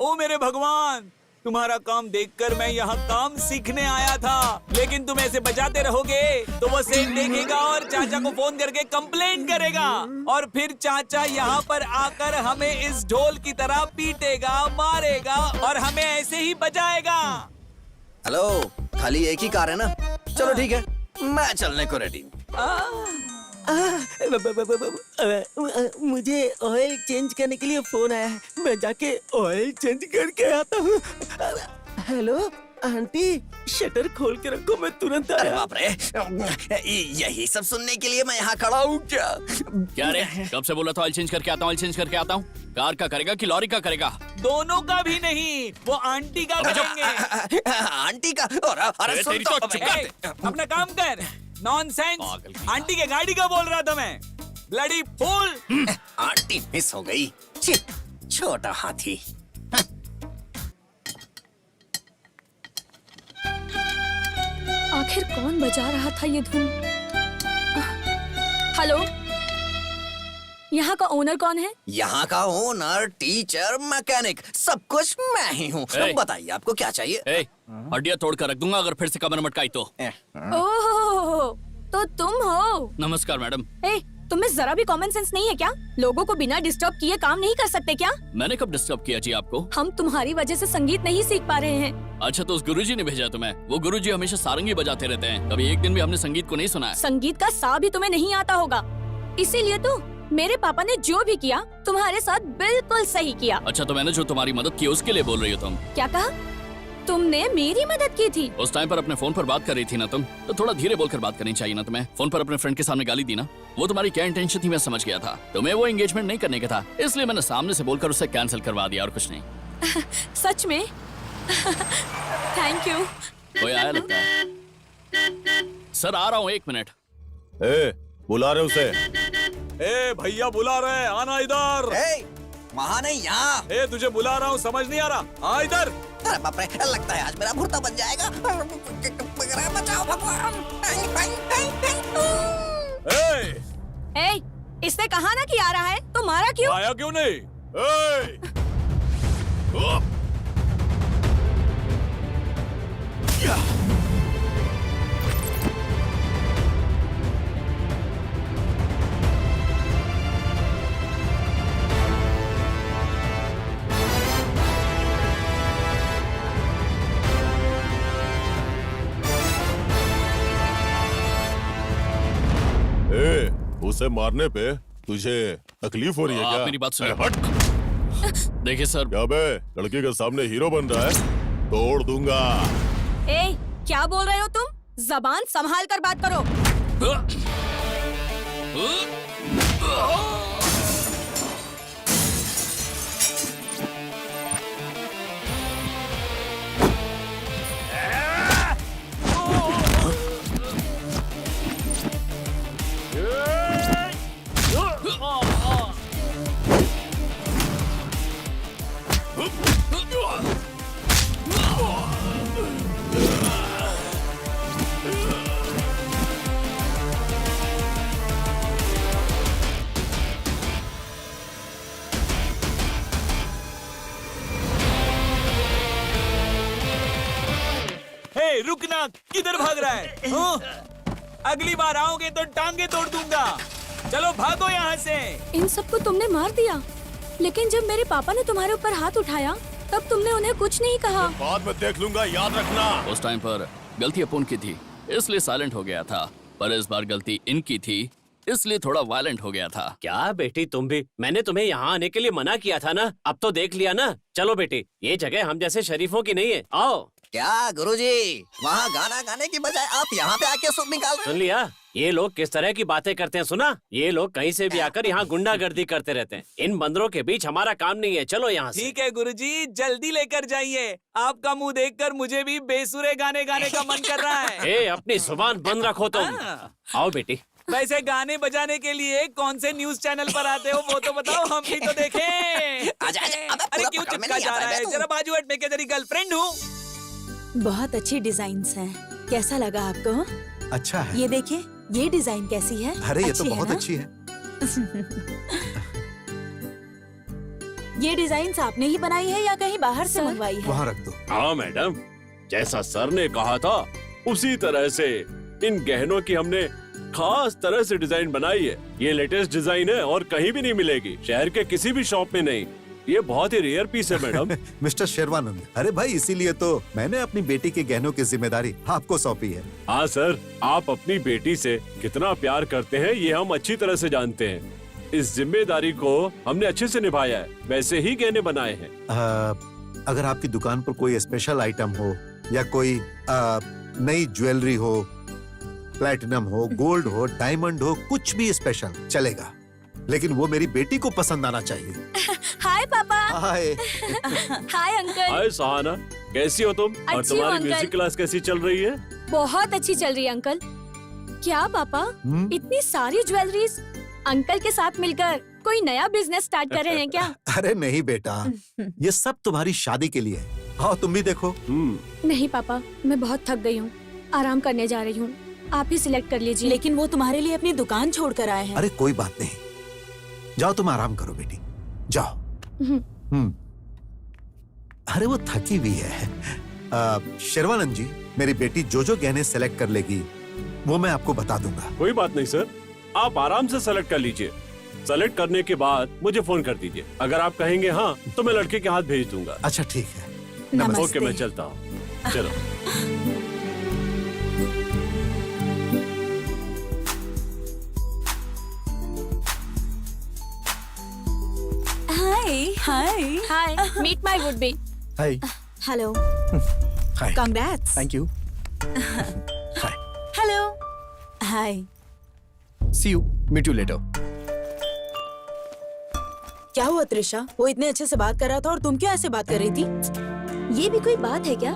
[SPEAKER 2] ओ मेरे भगवान, तुम्हारा काम देखकर मैं यहाँ काम सीखने आया था, लेकिन तुम ऐसे बजाते रहोगे तो वो सेठ देखेगा और चाचा को फोन करके कंप्लेंट करेगा और फिर चाचा यहाँ पर आकर हमें इस ढोल की तरह पीटेगा, मारेगा और हमें ऐसे ही बजाएगा।
[SPEAKER 11] हेलो, खाली एक ही कार है ना? चलो ठीक है, मैं चलने को रेडी हूँ।
[SPEAKER 10] मुझे ऑयल चेंज करने के लिए फोन आया है, मैं जाके ऑयल चेंज करके आता हूँ। हेलो आंटी, शटर खोल के रखो, मैं तुरंत
[SPEAKER 11] अरे
[SPEAKER 10] आया।
[SPEAKER 11] बाप रे, यही सब सुनने के लिए मैं यहाँ खड़ा हूँ क्या?
[SPEAKER 7] क्या रे, कब से बोला था ऑयल चेंज करके आता हूँ, ऑयल चेंज करके आता हूँ। कार का करेगा कि लॉरी का करेगा?
[SPEAKER 2] दोनों का भी नहीं, वो आंटी का करेंगे।
[SPEAKER 11] आंटी का? अरे सुन
[SPEAKER 7] तेरी
[SPEAKER 11] तो,
[SPEAKER 7] तो चुप कर।
[SPEAKER 2] ए, अपना काम कर। नॉनसेंस,
[SPEAKER 7] पागल की
[SPEAKER 2] आंटी के गाड़ी का बोल रहा था मैं। Bloody fool.
[SPEAKER 11] आंटी मिस हो गई। छी, छोटा हाथी।
[SPEAKER 5] आखिर कौन बजा रहा था ये धुन? हेलो, यहाँ का ओनर कौन है?
[SPEAKER 11] यहाँ का ओनर, टीचर, मैकेनिक, सब कुछ मैं ही हूँ।
[SPEAKER 7] ए!
[SPEAKER 11] बताइए आपको क्या चाहिए?
[SPEAKER 7] हड्डियाँ तोड़ कर रख दूंगा अगर फिर से कमर मटकाई तो।
[SPEAKER 5] ओह, तो तुम हो?
[SPEAKER 7] नमस्कार मैडम।
[SPEAKER 5] ए, तुम्हें जरा भी कॉमन सेंस नहीं है क्या? लोगों को बिना डिस्टर्ब किए काम नहीं कर सकते क्या?
[SPEAKER 7] मैंने कब डिस्टर्ब किया जी आपको?
[SPEAKER 5] हम तुम्हारी वजह से संगीत नहीं सीख पा रहे हैं।
[SPEAKER 7] अच्छा, तो उस गुरुजी ने भेजा तुम्हें? वो गुरुजी हमेशा सारंगी बजाते रहते हैं, कभी एक दिन भी हमने संगीत को नहीं सुना है।
[SPEAKER 5] संगीत का सा भी तुम्हें नहीं आता होगा, इसीलिए तो मेरे पापा ने जो भी किया तुम्हारे साथ बिल्कुल सही किया।
[SPEAKER 7] अच्छा, तो मैंने जो तुम्हारी मदद की उसके लिए बोल रही हो तुम?
[SPEAKER 5] क्या कहा? तुमने मेरी मदद की थी?
[SPEAKER 7] उस टाइम पर अपने फोन पर बात कर रही थी ना तुम, तो थोड़ा धीरे बोलकर बात करनी चाहिए ना तुम्हें। फोन पर अपने फ्रेंड के सामने गाली दी ना, वो तुम्हारी क्या इंटेंशन थी मैं समझ गया था। तुम्हें वो एंगेजमेंट नहीं करने का था, इसलिए मैंने सामने से बोलकर उसे कैंसिल करवा दिया और कुछ नहीं।
[SPEAKER 5] सच में? Thank you.
[SPEAKER 7] कोई आया लगता है। सर आ रहा हूँ, 1 मिनट।
[SPEAKER 3] बुला रहे उसे?
[SPEAKER 2] ए भैया बुला रहे, आना इधर।
[SPEAKER 11] वहाँ नहीं यहाँ।
[SPEAKER 2] ए तुझे बुला रहा हूँ, समझ नहीं आ रहा? आ इधर।
[SPEAKER 11] अरे बाप रे, लगता है आज मेरा भुर्ता बन जाएगा। बचाओ भगवान।
[SPEAKER 5] ए, इसने कहा ना कि आ रहा है, तो मारा क्यों?
[SPEAKER 2] आया क्यों नहीं?
[SPEAKER 3] उसे मारने पे तुझे तकलीफ हो रही है
[SPEAKER 7] आप
[SPEAKER 3] क्या?
[SPEAKER 7] मेरी बात सुनिए।
[SPEAKER 3] हट।
[SPEAKER 7] देखिए सर,
[SPEAKER 3] क्या बे, लड़की के सामने हीरो बन रहा है? तोड़ दूंगा।
[SPEAKER 5] ए, क्या बोल रहे हो तुम? जबान संभाल कर बात करो।
[SPEAKER 2] हे रुकना, किधर भाग रहा है? अगली बार आओगे तो टांगे तोड़ दूंगा। चलो भागो यहाँ से।
[SPEAKER 5] इन सबको तुमने मार दिया, लेकिन जब मेरे पापा ने तुम्हारे ऊपर हाथ उठाया तब तुमने उन्हें कुछ नहीं कहा।
[SPEAKER 3] बाद में देख लूंगा, याद रखना।
[SPEAKER 7] उस टाइम पर गलती अपन की थी, इसलिए साइलेंट हो गया था। पर इस बार गलती इनकी थी, इसलिए थोड़ा वायलेंट हो गया था।
[SPEAKER 4] क्या बेटी तुम भी? मैंने तुम्हें यहाँ आने के लिए मना किया था ना, अब तो देख लिया ना। चलो बेटी, ये जगह हम जैसे शरीफों की नहीं है, आओ।
[SPEAKER 11] क्या गुरुजी, वहाँ गाना गाने की बजाय आप यहाँ पे आके सूप निकाल रहे
[SPEAKER 4] सुन लिया? ये लोग किस तरह की बातें करते हैं, सुना? ये लोग कहीं से भी आकर यहाँ गुंडागर्दी करते रहते हैं। इन बंदरों के बीच हमारा काम नहीं है, चलो यहाँ से।
[SPEAKER 2] ठीक है गुरुजी, जल्दी लेकर जाइए। आपका मुंह देखकर मुझे भी बेसुरे गाने गाने का मन कर रहा है।
[SPEAKER 4] ए, अपनी जुबान बंद रखो तुम। आओ बेटी।
[SPEAKER 2] वैसे गाने बजाने के लिए कौन से न्यूज चैनल पर आते हो वो तो बताओ, हम भी तो देखें।
[SPEAKER 11] आजा, अबे
[SPEAKER 2] अरे
[SPEAKER 11] पूरा
[SPEAKER 2] क्यों
[SPEAKER 11] पकड़ में
[SPEAKER 2] चिपका
[SPEAKER 11] नहीं
[SPEAKER 2] जा
[SPEAKER 11] आता
[SPEAKER 2] रहा
[SPEAKER 11] है
[SPEAKER 2] है?
[SPEAKER 11] तू।
[SPEAKER 2] जरा बाजू हट, मैं क्या तेरी गर्लफ्रेंड हूँ?
[SPEAKER 8] बहुत अच्छी डिजाइन्स हैं। कैसा लगा आपको?
[SPEAKER 1] अच्छा है।
[SPEAKER 8] ये देखिए, ये डिजाइन कैसी है?
[SPEAKER 1] अरे ये तो
[SPEAKER 8] अच्छी है
[SPEAKER 1] बहुत
[SPEAKER 8] ना?
[SPEAKER 1] अच्छी है।
[SPEAKER 8] ये डिजाइन आपने ही बनाई है या कहीं बाहर से
[SPEAKER 5] सर?
[SPEAKER 8] मंगवाई है?
[SPEAKER 1] वहाँ रख दो।
[SPEAKER 4] हाँ मैडम, जैसा सर ने कहा था उसी तरह से इन गहनों की हमने खास तरह से डिजाइन बनाई है। ये लेटेस्ट डिजाइन है और कहीं भी नहीं मिलेगी, शहर के किसी भी शॉप में नहीं। ये बहुत ही रेयर पीस है मैडम।
[SPEAKER 1] मिस्टर शेरवानंद, अरे भाई इसीलिए तो मैंने अपनी बेटी के गहनों की जिम्मेदारी आपको सौंपी है।
[SPEAKER 4] हाँ सर, आप अपनी बेटी से कितना प्यार करते हैं ये हम अच्छी तरह से जानते हैं। इस जिम्मेदारी को हमने अच्छे से निभाया है, वैसे ही गहने बनाए हैं।
[SPEAKER 1] अगर आपकी दुकान पर कोई स्पेशल आइटम हो या कोई नई ज्वेलरी हो, प्लैटिनम हो, गोल्ड हो, डायमंड हो, कुछ भी स्पेशल चलेगा, लेकिन वो मेरी बेटी को पसंद आना चाहिए।
[SPEAKER 5] हाय पापा।
[SPEAKER 1] हाय।
[SPEAKER 5] Hi uncle.
[SPEAKER 4] हाय सहाना, कैसी हो तुम? और
[SPEAKER 5] अच्छी हूँ,
[SPEAKER 4] तुम्हारी
[SPEAKER 5] अंकल।
[SPEAKER 4] म्यूजिक क्लास कैसी चल रही है?
[SPEAKER 5] बहुत अच्छी चल रही है अंकल। क्या पापा, इतनी सारी ज्वेलरीज अंकल के साथ मिलकर कोई नया बिजनेस स्टार्ट कर रहे हैं क्या?
[SPEAKER 1] अरे नहीं बेटा, ये सब तुम्हारी शादी के लिए है। आओ तुम भी देखो।
[SPEAKER 5] नहीं पापा, मैं बहुत थक गई हूँ, आराम करने जा रही हूँ। आप ही सिलेक्ट कर लीजिए।
[SPEAKER 8] लेकिन वो तुम्हारे लिए अपनी दुकान छोड़कर आए हैं।
[SPEAKER 1] अरे कोई बात नहीं, जाओ तुम आराम करो बेटी, जाओ। अरे वो थकी हुई है। शेरवानंद जी, मेरी बेटी जो जो गहने सेलेक्ट कर लेगी वो मैं आपको बता दूंगा।
[SPEAKER 4] कोई बात नहीं सर, आप आराम से सेलेक्ट कर लीजिए। सेलेक्ट करने के बाद मुझे फोन कर दीजिए। अगर आप कहेंगे हाँ तो मैं लड़के के हाथ भेज दूंगा।
[SPEAKER 1] अच्छा ठीक है।
[SPEAKER 8] नमस्ते।
[SPEAKER 4] ओके, मैं चलता हूँ। चलो।
[SPEAKER 8] Hi hi
[SPEAKER 5] hi, meet my would be.
[SPEAKER 1] Hi.
[SPEAKER 8] Hello,
[SPEAKER 1] hi.
[SPEAKER 8] Congrats.
[SPEAKER 1] Thank you. Hi.
[SPEAKER 8] Hello, hi.
[SPEAKER 9] See you, meet you later.
[SPEAKER 8] क्या हुआ त्रिशा? वो इतने अच्छे से बात कर रहा था और तुम क्यों ऐसे बात कर रही थी?
[SPEAKER 5] ये भी कोई बात है क्या?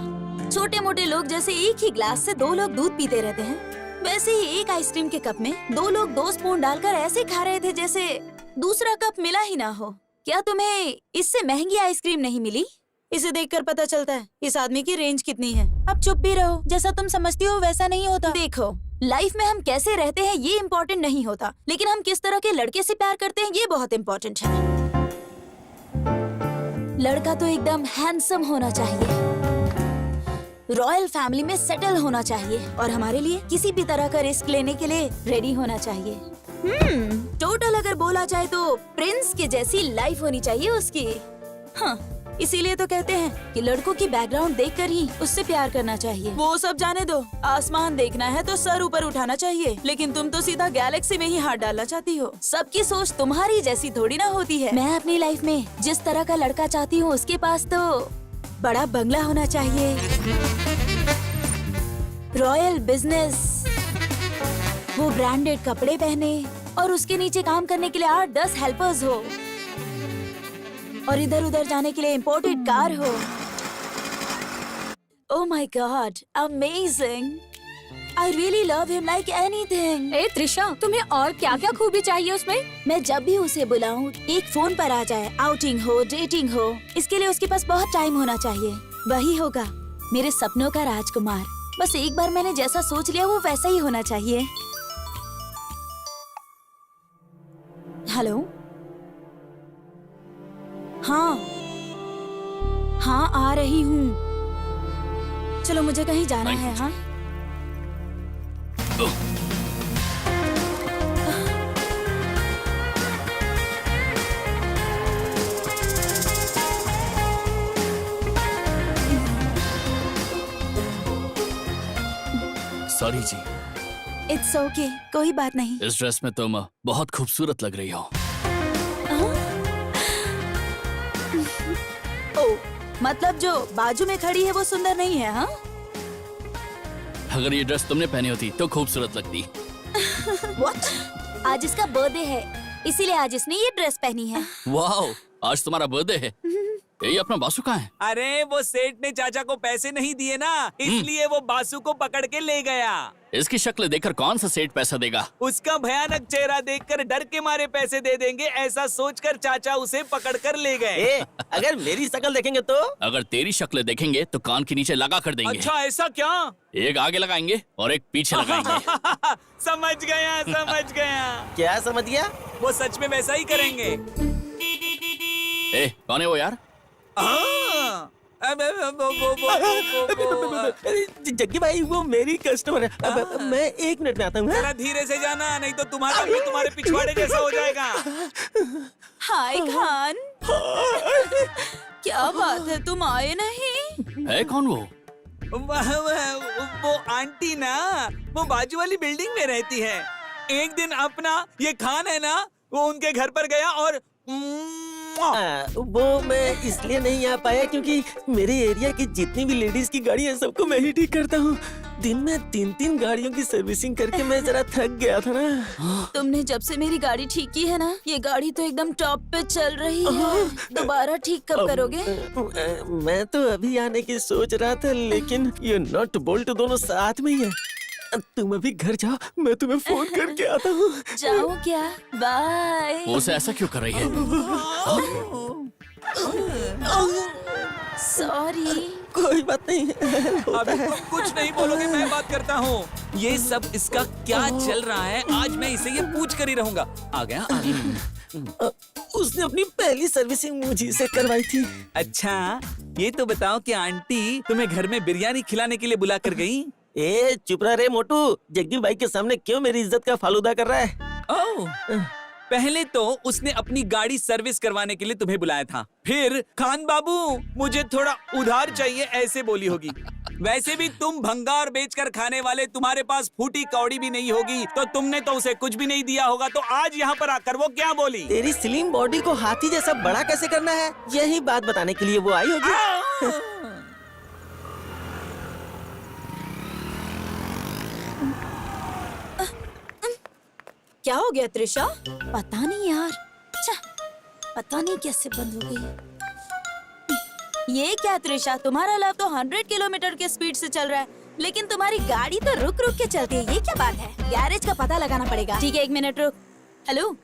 [SPEAKER 8] छोटे मोटे लोग जैसे एक ही ग्लास से दो लोग दूध पीते रहते हैं, वैसे ही एक आइसक्रीम के कप में दो लोग 2 स्पून डालकर ऐसे खा रहे थे जैसे दूसरा कप मिला ही ना हो। क्या तुम्हें इससे महंगी आइसक्रीम नहीं मिली? इसे देखकर पता चलता है इस आदमी की रेंज कितनी है। अब चुप भी रहो, जैसा तुम समझती हो वैसा नहीं होता। देखो, लाइफ में हम कैसे रहते हैं ये इम्पोर्टेंट नहीं होता, लेकिन हम किस तरह के लड़के से प्यार करते हैं ये बहुत इम्पोर्टेंट है। लड़का तो एकदम हैंडसम होना चाहिए, रॉयल फैमिली में सेटल होना चाहिए और हमारे लिए किसी भी तरह का रिस्क लेने के लिए रेडी होना चाहिए। टोटल अगर बोला जाए तो प्रिंस के जैसी लाइफ होनी चाहिए उसकी। हाँ, इसीलिए तो कहते हैं कि लड़कों की बैकग्राउंड देखकर ही उससे प्यार करना चाहिए। वो सब जाने दो, आसमान देखना है तो सर ऊपर उठाना चाहिए, लेकिन तुम तो सीधा गैलेक्सी में ही हाथ डालना चाहती हो। सबकी सोच तुम्हारी जैसी थोड़ी ना होती है। मैं अपनी लाइफ में जिस तरह का लड़का चाहती हूँ उसके पास तो बड़ा बंगला होना चाहिए, रॉयल बिजनेस, वो ब्रांडेड कपड़े पहने और उसके नीचे काम करने के लिए 8-10 हेल्पर्स हो और इधर उधर जाने के लिए इम्पोर्टेड कार हो। Oh my god, amazing! I really love him like anything.
[SPEAKER 5] ए त्रिशा, तुम्हें और क्या क्या खूबी चाहिए उसमें?
[SPEAKER 8] मैं जब भी उसे बुलाऊं एक फोन पर आ जाए, आउटिंग हो, डेटिंग हो, इसके लिए उसके पास बहुत टाइम होना चाहिए। वही होगा मेरे सपनों का राजकुमार। बस एक बार मैंने जैसा सोच लिया वो वैसा ही होना चाहिए। हेलो, हाँ हाँ आ रही हूँ। चलो मुझे कहीं जाना है। हाँ
[SPEAKER 7] सॉरी जी,
[SPEAKER 8] इट्स ओके, कोई बात नहीं।
[SPEAKER 7] इस ड्रेस में तुम बहुत खूबसूरत लग रही हो।
[SPEAKER 8] ओ, मतलब जो बाजू में खड़ी है वो सुंदर नहीं है? हाँ,
[SPEAKER 7] अगर ये ड्रेस तुमने पहनी होती तो खूबसूरत लगती।
[SPEAKER 8] What? आज इसका बर्थडे है, इसीलिए आज इसने ये ड्रेस पहनी है।
[SPEAKER 7] वाओ, आज तुम्हारा बर्थडे है। ये अपना बासु कहाँ है?
[SPEAKER 2] अरे वो सेठ ने चाचा को पैसे नहीं दिए ना, इसलिए वो बासु को पकड़ के ले गया।
[SPEAKER 7] इसकी शक्ल देखकर कौन सा सेठ पैसा देगा?
[SPEAKER 2] उसका भयानक चेहरा देखकर डर के मारे पैसे दे देंगे, ऐसा सोचकर चाचा उसे पकड़ कर ले गए।
[SPEAKER 10] अगर मेरी शक्ल देखेंगे तो?
[SPEAKER 7] अगर तेरी शक्ल देखेंगे तो कान के नीचे लगा कर देंगे।
[SPEAKER 2] अच्छा, ऐसा क्या?
[SPEAKER 7] एक आगे लगाएंगे और एक पीछे लगाएंगे।
[SPEAKER 2] समझ गया, समझ गया।
[SPEAKER 10] क्या समझ गया?
[SPEAKER 2] वो सच में वैसा ही करेंगे।
[SPEAKER 7] कौन है वो यार?
[SPEAKER 10] जग्गी भाई, वो मेरी कस्टमर है। मैं 1 मिनट में आता हूँ।
[SPEAKER 2] जरा धीरे से जाना, नहीं तो तुम्हारा भी तुम्हारे पिछवाड़े जैसा हो जाएगा।
[SPEAKER 8] हाय खान, क्या बात है, तुम आए नहीं?
[SPEAKER 7] है कौन वो?
[SPEAKER 2] वो आंटी ना, वो बाजू वाली बिल्डिंग में रहती है। एक दिन अपना ये खान है ना, वो उनके घर पर गया और
[SPEAKER 10] वो मैं इसलिए नहीं आ पाया क्योंकि मेरे एरिया की जितनी भी लेडीज की गाड़ी है सबको मैं ही ठीक करता हूँ। दिन में 3-3 गाड़ियों की सर्विसिंग करके मैं जरा थक गया था ना।
[SPEAKER 8] तुमने जब से मेरी गाड़ी ठीक की है ना, ये गाड़ी तो एकदम टॉप पे चल रही है। दोबारा ठीक कब करोगे?
[SPEAKER 10] मैं तो अभी आने की सोच रहा था, लेकिन ये नट बोल्ट दोनों साथ में ही है। तुम अभी घर जाओ, मैं तुम्हें फोन करके आता हूँ।
[SPEAKER 8] जाओ क्या? बाय।
[SPEAKER 7] उसे ऐसा क्यों कर रही है?
[SPEAKER 8] सॉरी।
[SPEAKER 10] कोई बात नहीं।
[SPEAKER 2] अभी तुम कुछ नहीं बोलोगे, मैं बात करता हूँ। ये सब इसका क्या चल रहा है, आज मैं इसे ये पूछ कर ही रहूंगा। आ गया?
[SPEAKER 10] उसने अपनी पहली सर्विसिंग मुझे से करवाई थी।
[SPEAKER 2] अच्छा, ये तो बताओ कि आंटी तुम्हें घर में बिरयानी खिलाने के लिए बुला कर गई?
[SPEAKER 10] चुप रहा रे मोटू, जग्गी भाई के सामने क्यों मेरी इज्जत का फालूदा कर रहा है?
[SPEAKER 2] ओह, पहले तो उसने अपनी गाड़ी सर्विस करवाने के लिए तुम्हें बुलाया था, फिर खान बाबू मुझे थोड़ा उधार चाहिए ऐसे बोली होगी। वैसे भी तुम भंगार बेचकर खाने वाले, तुम्हारे पास फूटी कौड़ी भी नहीं होगी, तो तुमने तो उसे कुछ भी नहीं दिया होगा। तो आज यहाँ पर आकर वो क्या बोली?
[SPEAKER 10] तेरी स्लिम बॉडी को हाथी जैसा बड़ा कैसे करना है, यही बात बताने के लिए वो आई होगी।
[SPEAKER 8] क्या हो गया त्रिशा? पता नहीं यार, पता नहीं कैसे बंद हो गई। ये क्या त्रिशा, तुम्हारा लव तो 100 किलोमीटर के स्पीड से चल रहा है, लेकिन तुम्हारी गाड़ी तो रुक रुक के चलती है। ये क्या बात है? गैरेज का पता लगाना पड़ेगा। ठीक है, 1 मिनट रुक। हेलो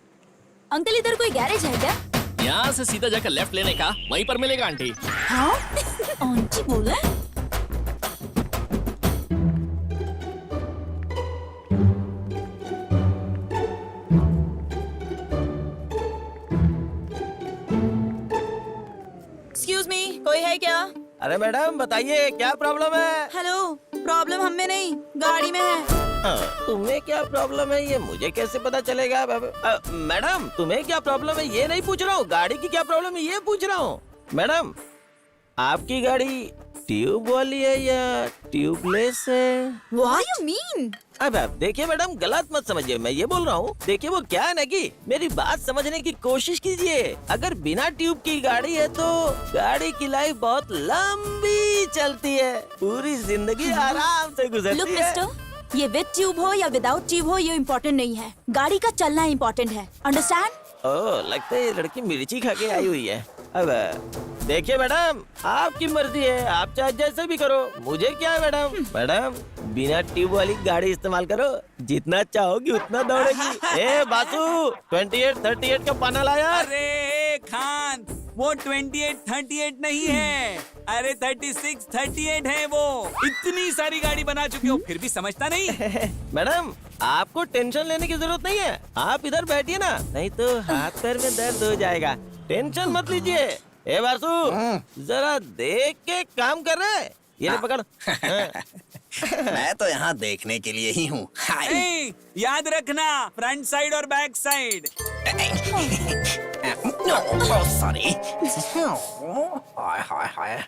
[SPEAKER 8] अंकल, इधर कोई गैरेज है क्या?
[SPEAKER 7] यहाँ से सीधा जाकर लेफ्ट लेने का, वहीं पर मिलेगा आंटी।
[SPEAKER 8] हाँ आंटी बोला? एक्सक्यूज मी, कोई है क्या?
[SPEAKER 10] अरे मैडम बताइए क्या प्रॉब्लम है?
[SPEAKER 8] हेलो, प्रॉब्लम हम में नहीं, गाड़ी में है।
[SPEAKER 10] तुम्हें क्या प्रॉब्लम है ये मुझे कैसे पता चलेगा? मैडम तुम्हें क्या प्रॉब्लम है ये नहीं पूछ रहा हूँ, गाड़ी की क्या प्रॉब्लम है ये पूछ रहा हूँ। मैडम आपकी गाड़ी ट्यूब वाली है या ट्यूबलेस है?
[SPEAKER 8] What you mean?
[SPEAKER 10] अब देखिए मैडम गलत मत समझिए, मैं ये बोल रहा हूँ, देखिए वो क्या है ना कि मेरी बात समझने की कोशिश कीजिए। अगर बिना ट्यूब की गाड़ी है तो गाड़ी की लाइफ बहुत लंबी चलती है, पूरी जिंदगी आराम से
[SPEAKER 8] लुक
[SPEAKER 10] गुजरती है।
[SPEAKER 8] मिस्टर, ये विद ट्यूब हो या विदाउट ट्यूब हो ये इम्पोर्टेंट नहीं है, गाड़ी का चलना इम्पोर्टेंट है, अंडरस्टैंड?
[SPEAKER 10] ओह लगता है ये लड़की मिर्ची खा के आई हुई है। अब देखिए मैडम आपकी मर्जी है, आप चाहे जैसे भी करो, मुझे क्या है मैडम। मैडम बिना ट्यूब वाली गाड़ी इस्तेमाल करो, जितना चाहोगी उतना दौड़ेगी। ए बासु 28 38 का पाना लाया।
[SPEAKER 2] अरे खान, वो 28-38 नहीं है, अरे 36-38 है वो। इतनी सारी गाड़ी बना चुके हो फिर भी समझता नहीं।
[SPEAKER 10] मैडम आपको टेंशन लेने की जरूरत नहीं है, आप इधर बैठिए ना, नहीं तो हाथ पैर में दर्द हो जाएगा। टेंशन मत लीजिए। ए बासु जरा देख के काम कर रहे हैं, ये ले पकड़।
[SPEAKER 11] मैं तो यहाँ देखने के लिए ही हूँ।
[SPEAKER 2] याद रखना, फ्रंट साइड और बैक साइड।
[SPEAKER 11] सॉरी। हाय हाय हाय।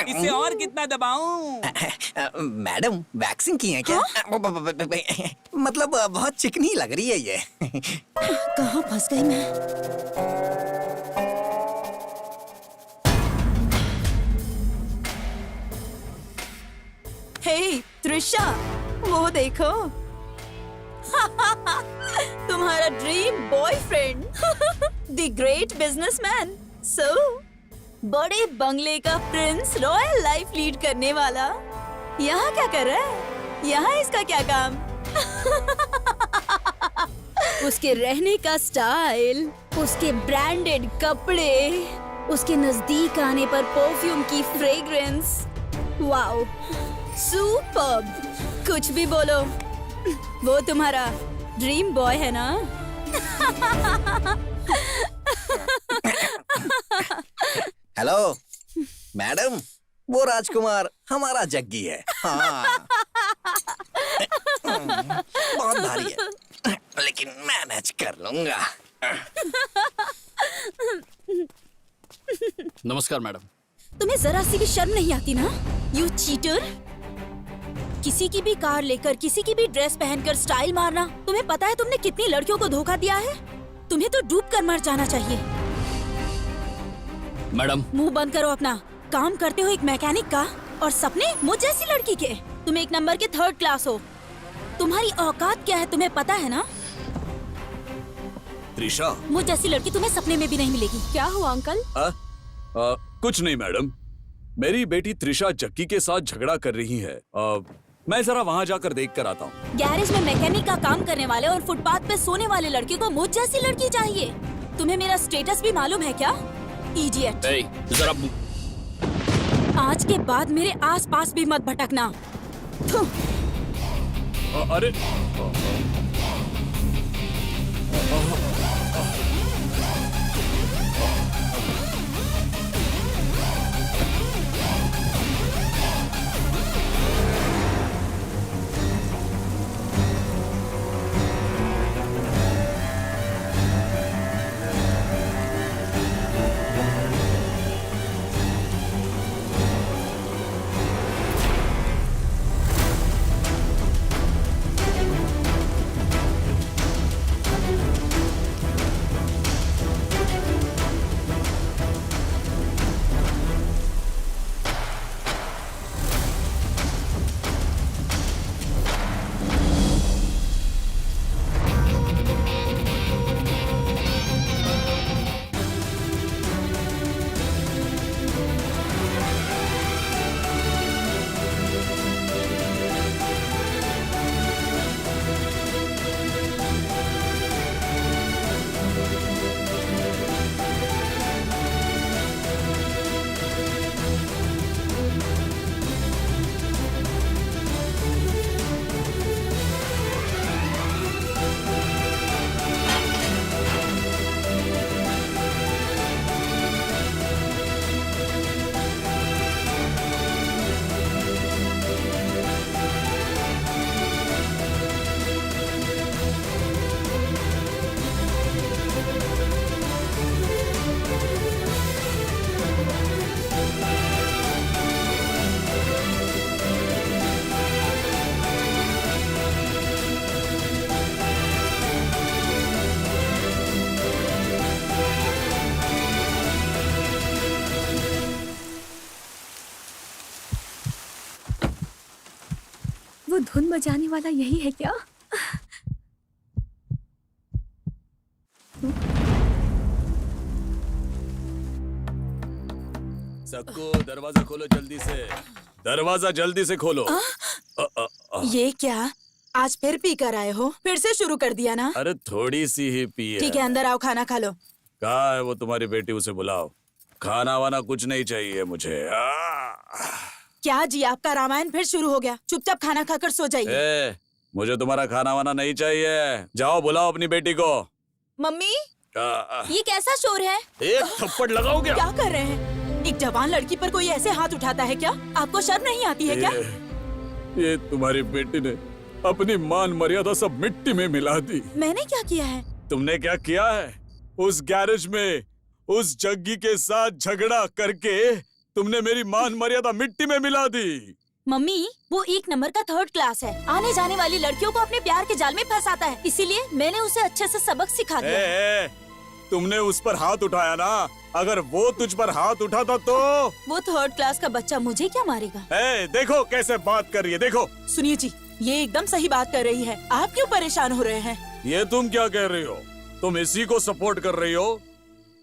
[SPEAKER 2] इसे और कितना दबाऊं?
[SPEAKER 11] मैडम वैक्सिंग की है क्या? मतलब बहुत चिकनी लग रही है ये।
[SPEAKER 8] कहाँ फंस गई मैं? हे त्रिशा, वो देखो। तुम्हारा dream boyfriend, the great businessman, सो बड़े बंगले का प्रिंस, रॉयल लाइफ लीड करने वाला, यहाँ क्या कर रहा है? यहाँ इसका क्या काम? उसके रहने का स्टाइल, उसके ब्रांडेड कपड़े, उसके नजदीक आने पर परफ्यूम की फ्रेग्रेंस, वाओ सुपर्ब। कुछ भी बोलो, वो तुम्हारा ड्रीम बॉय है ना?
[SPEAKER 11] हेलो मैडम, वो राजकुमार हमारा जग्गी है। हाँ बहुत भारी है लेकिन मैनेज कर लूंगा।
[SPEAKER 7] नमस्कार मैडम।
[SPEAKER 8] तुम्हें जरा सी भी शर्म नहीं आती ना? You cheater! किसी की भी कार लेकर, किसी की भी ड्रेस पहनकर स्टाइल मारना, तुम्हें पता है तुमने कितनी लड़कियों को धोखा दिया है? तुम्हें तो डूब कर मर जाना चाहिए।
[SPEAKER 7] मैडम
[SPEAKER 8] मुंह बंद करो अपना। काम करते हो एक मैकेनिक का और सपने मुझ जैसी लड़की के। तुम एक नंबर के 3rd क्लास हो, तुम्हारी औकात क्या है तुम्हें पता है ना?
[SPEAKER 2] त्रिशा,
[SPEAKER 8] मुझ जैसी लड़की तुम्हें सपने में भी नहीं मिलेगी। क्या हुआ अंकल?
[SPEAKER 2] कुछ नहीं मैडम, मेरी बेटी त्रिशा जग्गी के साथ झगड़ा कर रही है। मैं जरा वहाँ जाकर देख कर आता हूँ।
[SPEAKER 8] गैरेज में मैकेनिक का काम करने वाले और फुटपाथ पे सोने वाले लड़के को मुझ जैसी लड़की चाहिए। तुम्हें मेरा स्टेटस भी मालूम है क्या? इडियट!
[SPEAKER 7] जरा
[SPEAKER 8] आज के बाद मेरे आसपास भी मत भटकना।
[SPEAKER 2] अरे
[SPEAKER 5] वो धुन बजाने वाला यही है क्या?
[SPEAKER 2] सबको दरवाजा खोलो जल्दी से, दरवाजा जल्दी से खोलो।
[SPEAKER 8] ये क्या आज फिर पी कर आए हो? फिर से शुरू कर दिया ना?
[SPEAKER 2] अरे थोड़ी सी ही पी है।
[SPEAKER 8] ठीक है, अंदर आओ, खाना खा लो।
[SPEAKER 2] कहाँ है वो तुम्हारी बेटी, उसे बुलाओ। खाना वाना कुछ नहीं चाहिए मुझे।
[SPEAKER 8] क्या जी, आपका रामायण फिर शुरू हो गया? चुपचाप खाना खाकर सो जाइए।
[SPEAKER 2] मुझे तुम्हारा खाना वाना नहीं चाहिए। जाओ बुलाओ अपनी बेटी को।
[SPEAKER 8] मम्मी,
[SPEAKER 2] आ,
[SPEAKER 8] ये कैसा शोर है?
[SPEAKER 2] एक थप्पड़ लगाओ क्या?
[SPEAKER 8] क्या कर रहे हैं? एक जवान लड़की पर कोई ऐसे हाथ उठाता है क्या? आपको शर्म नहीं आती है क्या?
[SPEAKER 2] ये तुम्हारी बेटी ने अपनी मान मर्यादा सब मिट्टी में मिला दी।
[SPEAKER 8] मैंने क्या किया है?
[SPEAKER 2] तुमने क्या किया है? उस गैरेज में उस जग्गी के साथ झगड़ा करके तुमने मेरी मान मर्यादा मिट्टी में मिला दी।
[SPEAKER 8] मम्मी, वो 1 नंबर का 3rd क्लास है। आने जाने वाली लड़कियों को अपने प्यार के जाल में फंसाता है। इसीलिए मैंने उसे अच्छे से सबक सिखा दिया।
[SPEAKER 2] तुमने उस पर हाथ उठाया ना, अगर वो तुझ पर हाथ उठाता तो
[SPEAKER 8] वो 3rd क्लास का बच्चा मुझे क्या मारेगा?
[SPEAKER 2] देखो कैसे बात कर रही है, देखो।
[SPEAKER 8] सुनिए जी, ये एकदम सही बात कर रही है। आप क्यों परेशान हो रहे हैं?
[SPEAKER 2] ये तुम क्या कह रही हो? तुम इसी को सपोर्ट कर रही हो?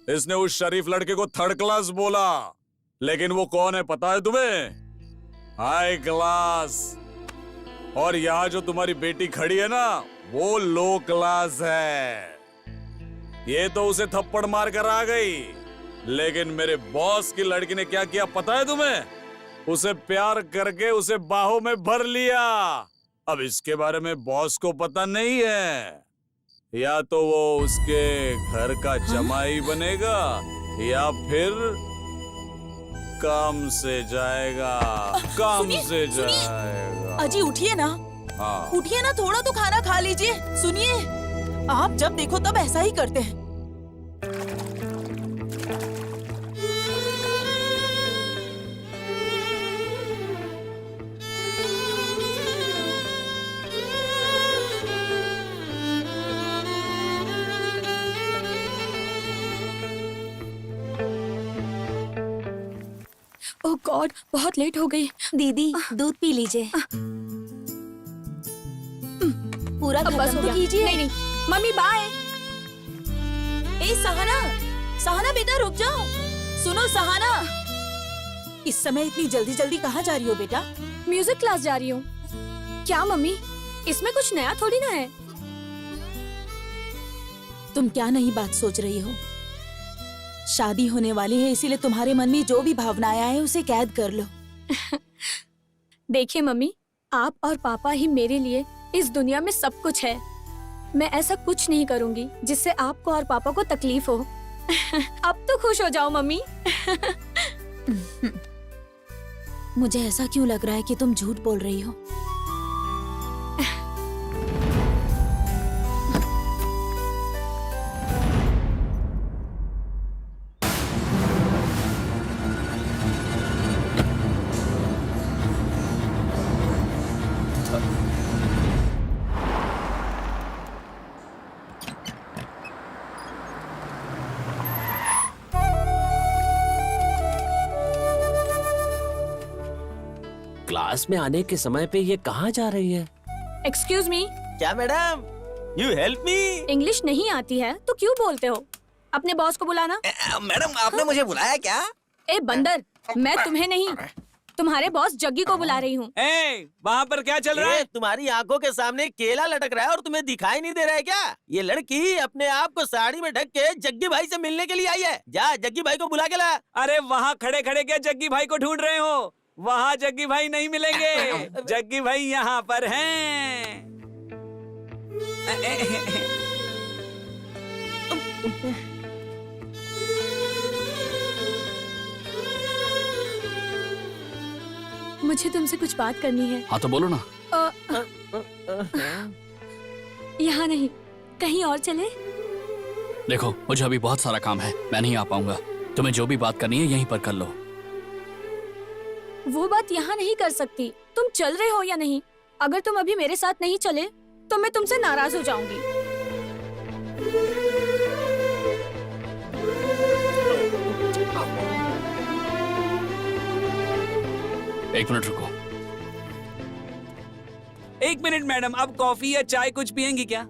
[SPEAKER 2] इसने उस शरीफ लड़के को 3rd क्लास बोला, लेकिन वो कौन है पता है तुम्हें? High class. और यहाँ जो तुम्हारी बेटी खड़ी है ना, वो लो क्लास है। ये तो उसे थप्पड़ मार कर आ गई, लेकिन मेरे बॉस की लड़की ने क्या किया पता है तुम्हें? उसे प्यार करके उसे बाहों में भर लिया। अब इसके बारे में बॉस को पता नहीं है। या तो वो उसके घर का जमाई बनेगा या फिर काम से जाएगा। काम से जाएगा।
[SPEAKER 8] अजी उठिए ना।
[SPEAKER 2] हाँ।
[SPEAKER 8] उठिए ना, थोड़ा तो खाना खा लीजिए। सुनिए, आप जब देखो तब ऐसा ही करते हैं।
[SPEAKER 5] ओह गॉड, बहुत लेट हो गई।
[SPEAKER 8] दीदी, दूध पी लीजिए। पूरा
[SPEAKER 5] अब बस
[SPEAKER 8] खत्म
[SPEAKER 5] हो
[SPEAKER 8] तो
[SPEAKER 5] गया।
[SPEAKER 8] कीजिए।
[SPEAKER 5] नहीं, मम्मी बाय।
[SPEAKER 8] ए सहाना, सहाना बेटा रुक जाओ। सुनो सहाना, इस समय इतनी जल्दी जल्दी कहाँ जा रही हो बेटा?
[SPEAKER 5] म्यूजिक क्लास जा रही हूँ। क्या मम्मी, इसमें कुछ नया थोड़ी ना है।
[SPEAKER 8] तुम क्या नई बात सोच रही हो? शादी होने वाली है, इसीलिए तुम्हारे मन में जो भी भावनाएं आए उसे कैद कर लो।
[SPEAKER 5] देखिए मम्मी, आप और पापा ही मेरे लिए इस दुनिया में सब कुछ है। मैं ऐसा कुछ नहीं करूंगी जिससे आपको और पापा को तकलीफ हो। अब तो खुश हो जाओ मम्मी।
[SPEAKER 8] मुझे ऐसा क्यों लग रहा है कि तुम झूठ बोल रही हो?
[SPEAKER 4] क्लास में आने के समय पे ये कहाँ जा रही है?
[SPEAKER 5] Excuse me.
[SPEAKER 10] क्या madam, you help me?
[SPEAKER 5] English नहीं आती है तो क्यों बोलते हो? अपने बॉस को बुलाना।
[SPEAKER 11] मैडम, आपने मुझे बुलाया क्या?
[SPEAKER 5] ए बंदर, मैं तुम्हें नहीं, तुम्हारे बॉस जग्गी को बुला रही हूँ।
[SPEAKER 2] वहाँ पर क्या चल रहा है?
[SPEAKER 10] तुम्हारी आंखों के सामने केला लटक रहा है और तुम्हें दिखाई नहीं दे रहा है क्या? ये लड़की अपने आप को साड़ी में ढक के जग्गी भाई से मिलने के लिए आई है। जा जग्गी भाई को बुला के ला।
[SPEAKER 2] अरे वहाँ खड़े खड़े क्या जग्गी भाई को ढूंढ रहे हो? वहाँ जग्गी भाई नहीं मिलेंगे। जग्गी भाई यहाँ पर हैं।
[SPEAKER 5] मुझे तुमसे कुछ बात करनी है।
[SPEAKER 7] हाँ तो बोलो ना।
[SPEAKER 5] यहाँ नहीं, कहीं और चले?
[SPEAKER 7] देखो मुझे अभी बहुत सारा काम है, मैं नहीं आ पाऊंगा। तुम्हें जो भी बात करनी है यहीं पर कर लो।
[SPEAKER 5] वो बात यहाँ नहीं कर सकती। तुम चल रहे हो या नहीं? अगर तुम अभी मेरे साथ नहीं चले तो मैं तुमसे नाराज हो जाऊंगी।
[SPEAKER 7] एक मिनट रुको।
[SPEAKER 2] एक मिनट मैडम, अब कॉफी या चाय कुछ पियेंगी क्या?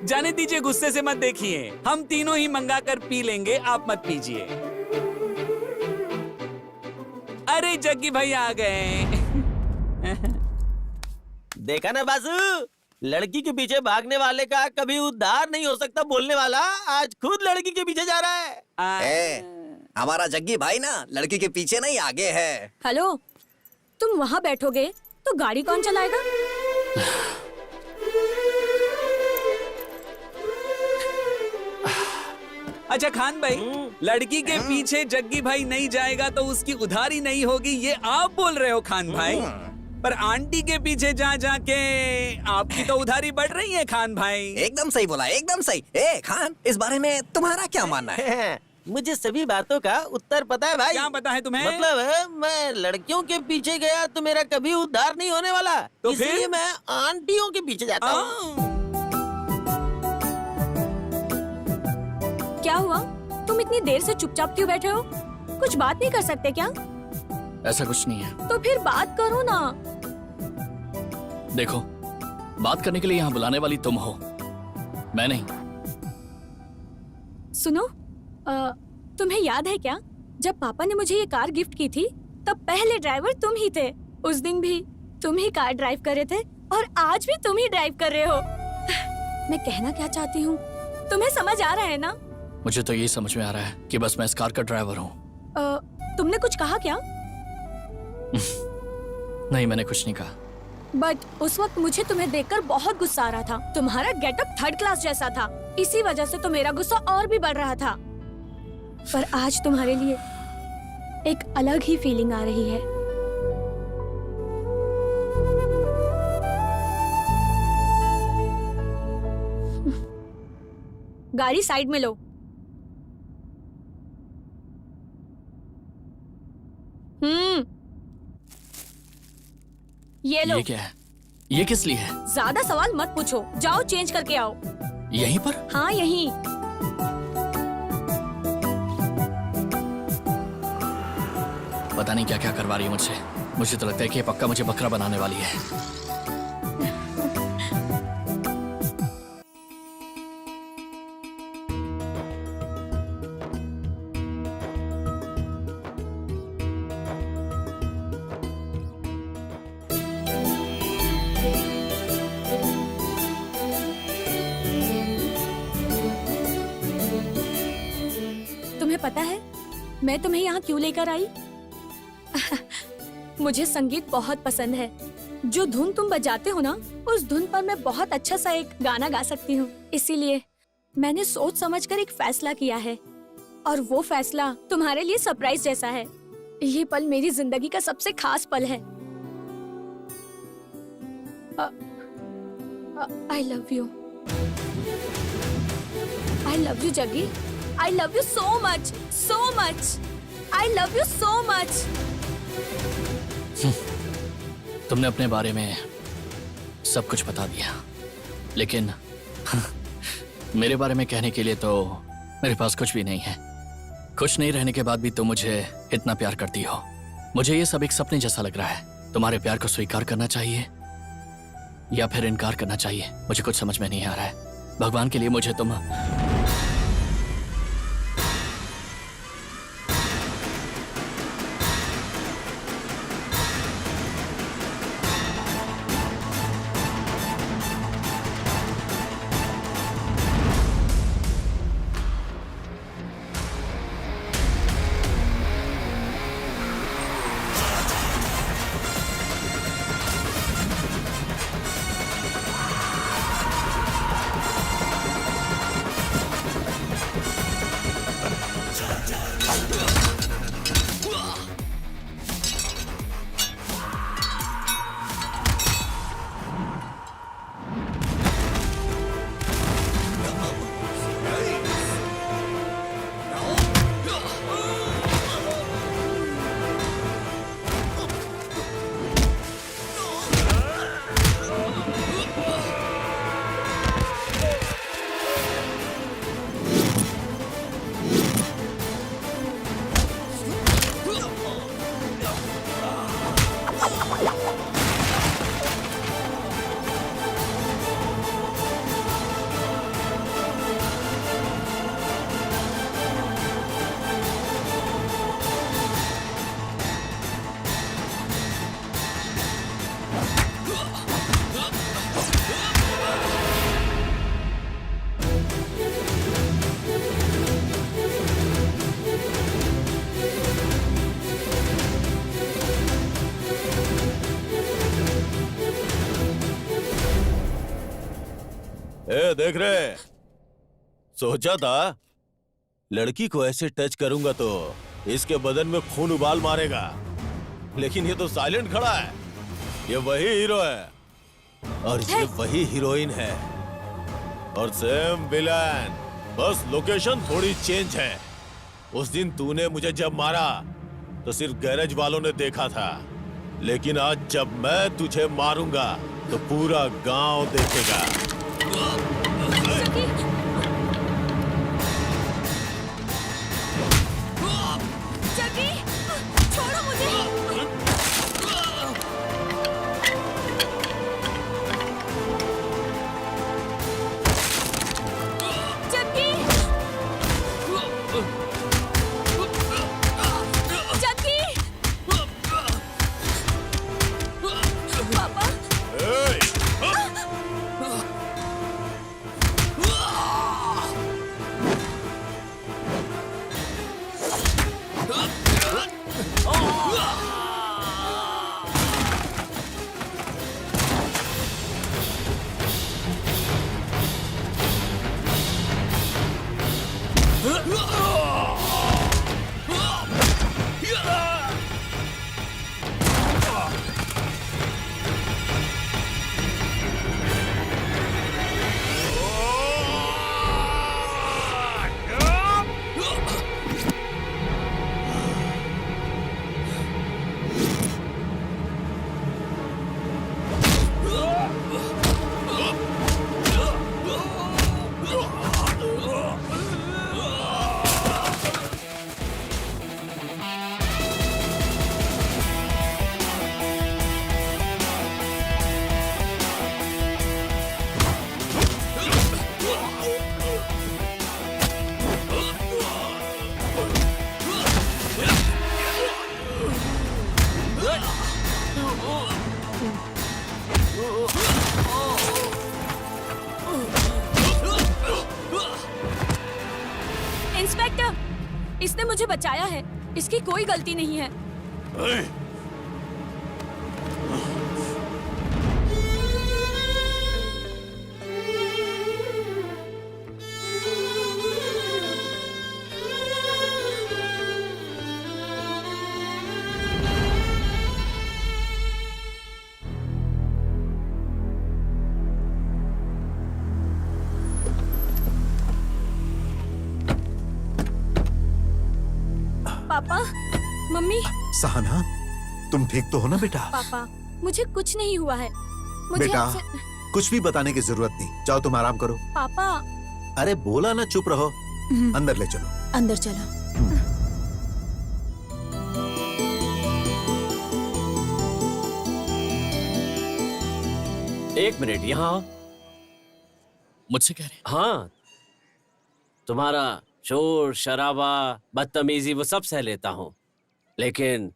[SPEAKER 2] जाने दीजिए, गुस्से से मत देखिए, हम तीनों ही मंगा कर पी लेंगे, आप मत पीजिए। अरे जग्गी भाई आ गए।
[SPEAKER 10] देखा ना बासु, लड़की के पीछे भागने वाले का कभी उद्धार नहीं हो सकता बोलने वाला आज खुद लड़की के पीछे जा रहा है।
[SPEAKER 11] हमारा जग्गी भाई ना लड़की के पीछे नहीं आगे है।
[SPEAKER 5] हेलो, तुम वहाँ बैठोगे तो गाड़ी कौन चलाएगा?
[SPEAKER 2] अच्छा खान भाई, लड़की के पीछे जग्गी भाई नहीं जाएगा तो उसकी उधारी नहीं होगी, ये आप बोल रहे हो खान भाई? पर आंटी के पीछे जा जाके आपकी तो उधारी बढ़ रही है खान भाई।
[SPEAKER 11] एकदम सही बोला, एकदम सही। ए खान, इस बारे में तुम्हारा क्या मानना है?
[SPEAKER 10] मुझे सभी बातों का उत्तर पता है भाई।
[SPEAKER 2] क्या पता है तुम्हें?
[SPEAKER 10] मतलब मैं लड़कियों के पीछे गया तो मेरा कभी उद्धार नहीं होने वाला,
[SPEAKER 2] तो
[SPEAKER 10] इसलिए
[SPEAKER 2] फिर?
[SPEAKER 10] मैं आंटियों के पीछे जाता हूँ।
[SPEAKER 5] क्या हुआ? तुम इतनी देर से चुपचाप क्यों बैठे हो? कुछ बात नहीं कर सकते क्या?
[SPEAKER 7] ऐसा कुछ नहीं है।
[SPEAKER 5] तो फिर बात करो ना।
[SPEAKER 7] देखो, बात करने के लिए यहाँ बुलाने वाली तुम हो, मैं नहीं।
[SPEAKER 5] सुनो, तुम्हें याद है क्या, जब पापा ने मुझे ये कार गिफ्ट की थी तब पहले ड्राइवर तुम ही थे। उस दिन भी तुम ही कार ड्राइव कर रहे थे और आज भी तुम ही ड्राइव कर रहे हो। मैं कहना क्या चाहती हूँ तुम्हें समझ आ रहा है ना?
[SPEAKER 7] मुझे तो यही समझ में आ रहा है कि बस मैं इस कार का ड्राइवर हूँ।
[SPEAKER 5] तुमने कुछ कहा क्या?
[SPEAKER 7] नहीं, मैंने कुछ नहीं कहा।
[SPEAKER 5] बट उस वक्त मुझे तुम्हें देखकर बहुत गुस्सा आ रहा था। तुम्हारा गेटअप थर्ड क्लास जैसा था, इसी वजह से तो मेरा गुस्सा और भी बढ़ रहा था। पर आज तुम्हारे लिए एक अलग ही फीलिंग आ रही है। गाड़ी साइड में लो। ये लो।
[SPEAKER 7] ये क्या है? ये किस लिए है?
[SPEAKER 5] ज्यादा सवाल मत पूछो, जाओ चेंज करके आओ।
[SPEAKER 7] यहीं पर?
[SPEAKER 5] हाँ यहीं।
[SPEAKER 7] पता नहीं क्या क्या करवा रही है मुझसे। मुझे तो लगता है कि ये पक्का मुझे बकरा बनाने वाली है।
[SPEAKER 5] तुम्हें पता है मैं तुम्हें यहाँ क्यों लेकर आई? मुझे संगीत बहुत पसंद है। जो धुन तुम बजाते हो ना, उस धुन पर मैं बहुत अच्छा सा एक गाना गा सकती हूँ। इसीलिए मैंने सोच समझकर एक फैसला किया है, और वो फैसला तुम्हारे लिए सरप्राइज जैसा है। ये पल मेरी जिंदगी का सबसे खास पल है। I love you. I love you Jaggi. I love you so much, so much. I love you so much.
[SPEAKER 7] तुमने अपने बारे में सब कुछ बता दिया, लेकिन मेरे बारे में कहने के लिए तो मेरे पास कुछ भी नहीं है। कुछ नहीं रहने के बाद भी तुम मुझे इतना प्यार करती हो। मुझे ये सब एक सपने जैसा लग रहा है। तुम्हारे प्यार को स्वीकार करना चाहिए या फिर इनकार करना चाहिए, मुझे कुछ समझ में नहीं आ रहा है। भगवान के लिए मुझे तुम
[SPEAKER 3] देख रहे? सोचा था लड़की को ऐसे टच करूंगा तो इसके बदन में खून उबाल मारेगा, लेकिन ये तो साइलेंट खड़ा है। ये वही हीरो है और ये वही हीरोइन है और सेम विलन, बस लोकेशन थोड़ी चेंज है। उस दिन तूने मुझे जब मारा तो सिर्फ गैरेज वालों ने देखा था, लेकिन आज जब मैं तुझे मारूंगा तो पूरा गांव देखेगा।
[SPEAKER 5] जग्गी, छोड़ो मुझे। जग्गी, जग्गी, पापा। इंस्पेक्टर, इसने मुझे बचाया है, इसकी कोई गलती नहीं है। पापा, मम्मी।
[SPEAKER 1] सहाना, तुम ठीक तो हो ना बेटा?
[SPEAKER 5] पापा, मुझे कुछ नहीं हुआ है। मुझे
[SPEAKER 1] बेटा,
[SPEAKER 5] आपसे-
[SPEAKER 1] कुछ भी बताने की जरूरत नहीं, जाओ तुम आराम करो।
[SPEAKER 5] पापा।
[SPEAKER 1] अरे बोला ना, चुप रहो। अंदर ले चलो।
[SPEAKER 8] अंदर चलो।
[SPEAKER 4] एक मिनट, यहाँ आओ।
[SPEAKER 7] मुझसे कह रहे?
[SPEAKER 4] हाँ, तुम्हारा शोर शराबा बदतमीजी वो सब सह लेता हूँ, लेकिन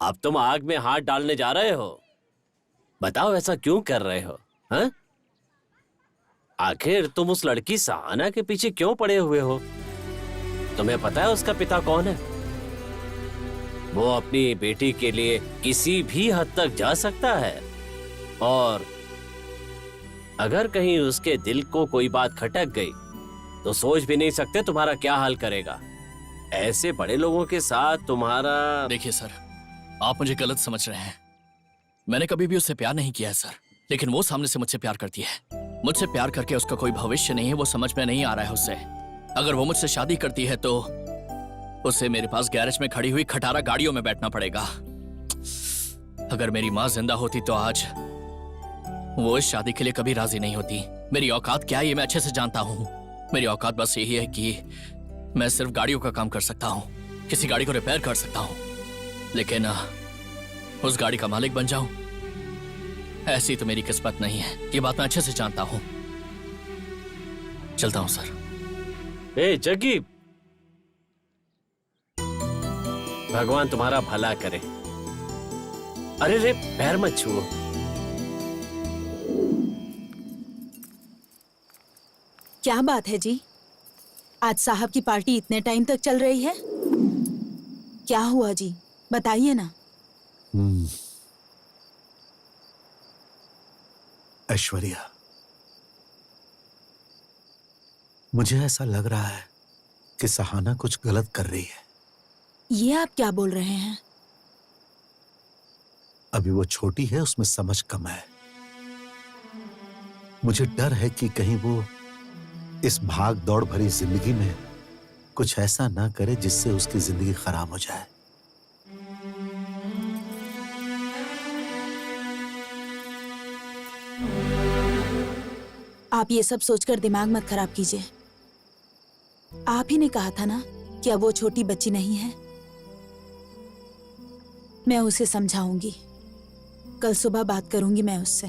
[SPEAKER 4] अब तुम आग में हाथ डालने जा रहे हो। बताओ ऐसा क्यों कर रहे हो? हाँ? आखिर तुम उस लड़की सहाना के पीछे क्यों पड़े हुए हो? तुम्हें पता है उसका पिता कौन है? वो अपनी बेटी के लिए किसी भी हद तक जा सकता है, और अगर कहीं उसके दिल को कोई बात खटक गई तो सोच भी नहीं सकते तुम्हारा क्या हाल करेगा। ऐसे बड़े लोगों के साथ तुम्हारा।
[SPEAKER 7] देखिए सर, आप मुझे गलत समझ रहे हैं। मैंने कभी भी उससे प्यार नहीं किया है सर, लेकिन वो सामने से मुझसे प्यार करती है। मुझसे प्यार करके उसका कोई भविष्य नहीं है, वो समझ में नहीं आ रहा है उससे। अगर वो मुझसे शादी करती है तो उसे मेरे पास गैरेज में खड़ी हुई खटारा गाड़ियों में बैठना पड़ेगा। अगर मेरी माँ जिंदा होती तो आज वो इस शादी के लिए कभी राजी नहीं होती। मेरी औकात क्या है ये मैं अच्छे से जानता हूँ। मेरी औकात बस यही है कि मैं सिर्फ गाड़ियों का काम कर सकता हूँ, किसी गाड़ी को रिपेयर कर सकता हूँ, लेकिन उस गाड़ी का मालिक बन जाऊं, ऐसी तो मेरी किस्मत नहीं है। ये बात मैं अच्छे से जानता हूँ। चलता हूँ सर।
[SPEAKER 4] ए जग्गी, भगवान तुम्हारा भला करे। अरे रे, पैर मत छुओ।
[SPEAKER 8] क्या बात है जी, आज साहब की पार्टी इतने टाइम तक चल रही है? क्या हुआ जी, बताइए ना।
[SPEAKER 1] ऐश्वर्या, मुझे ऐसा लग रहा है कि सहाना कुछ गलत कर रही है।
[SPEAKER 8] ये आप क्या बोल रहे हैं?
[SPEAKER 1] अभी वो छोटी है, उसमें समझ कम है। मुझे डर है कि कहीं वो इस भाग दौड़ भरी जिंदगी में कुछ ऐसा ना करे जिससे उसकी जिंदगी खराब हो जाए।
[SPEAKER 8] आप ये सब सोचकर दिमाग मत खराब कीजिए। आप ही ने कहा था ना कि अब वो छोटी बच्ची नहीं है। मैं उसे समझाऊंगी। कल सुबह बात करूंगी मैं उससे।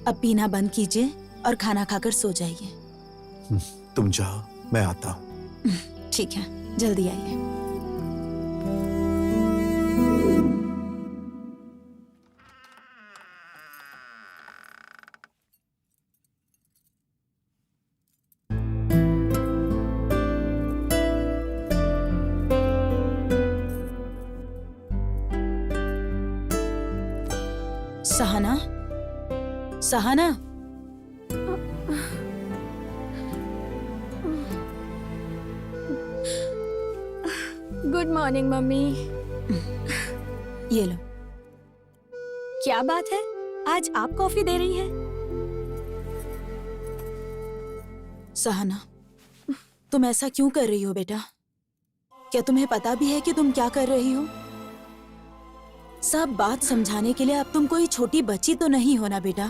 [SPEAKER 8] अब पीना बंद कीजिए और खाना खाकर सो जाइए।
[SPEAKER 1] तुम जाओ, मैं आता हूं।
[SPEAKER 8] ठीक है, जल्दी आइए। Sahana, Sahana,
[SPEAKER 5] good morning mummy.
[SPEAKER 8] ये लो।
[SPEAKER 5] क्या बात है, आज आप कॉफी दे रही हैं?
[SPEAKER 8] सहाना, तुम ऐसा क्यों कर रही हो बेटा? क्या तुम्हें पता भी है कि तुम क्या कर रही हो? सब बात समझाने के लिए अब तुम कोई छोटी बच्ची तो नहीं हो ना बेटा।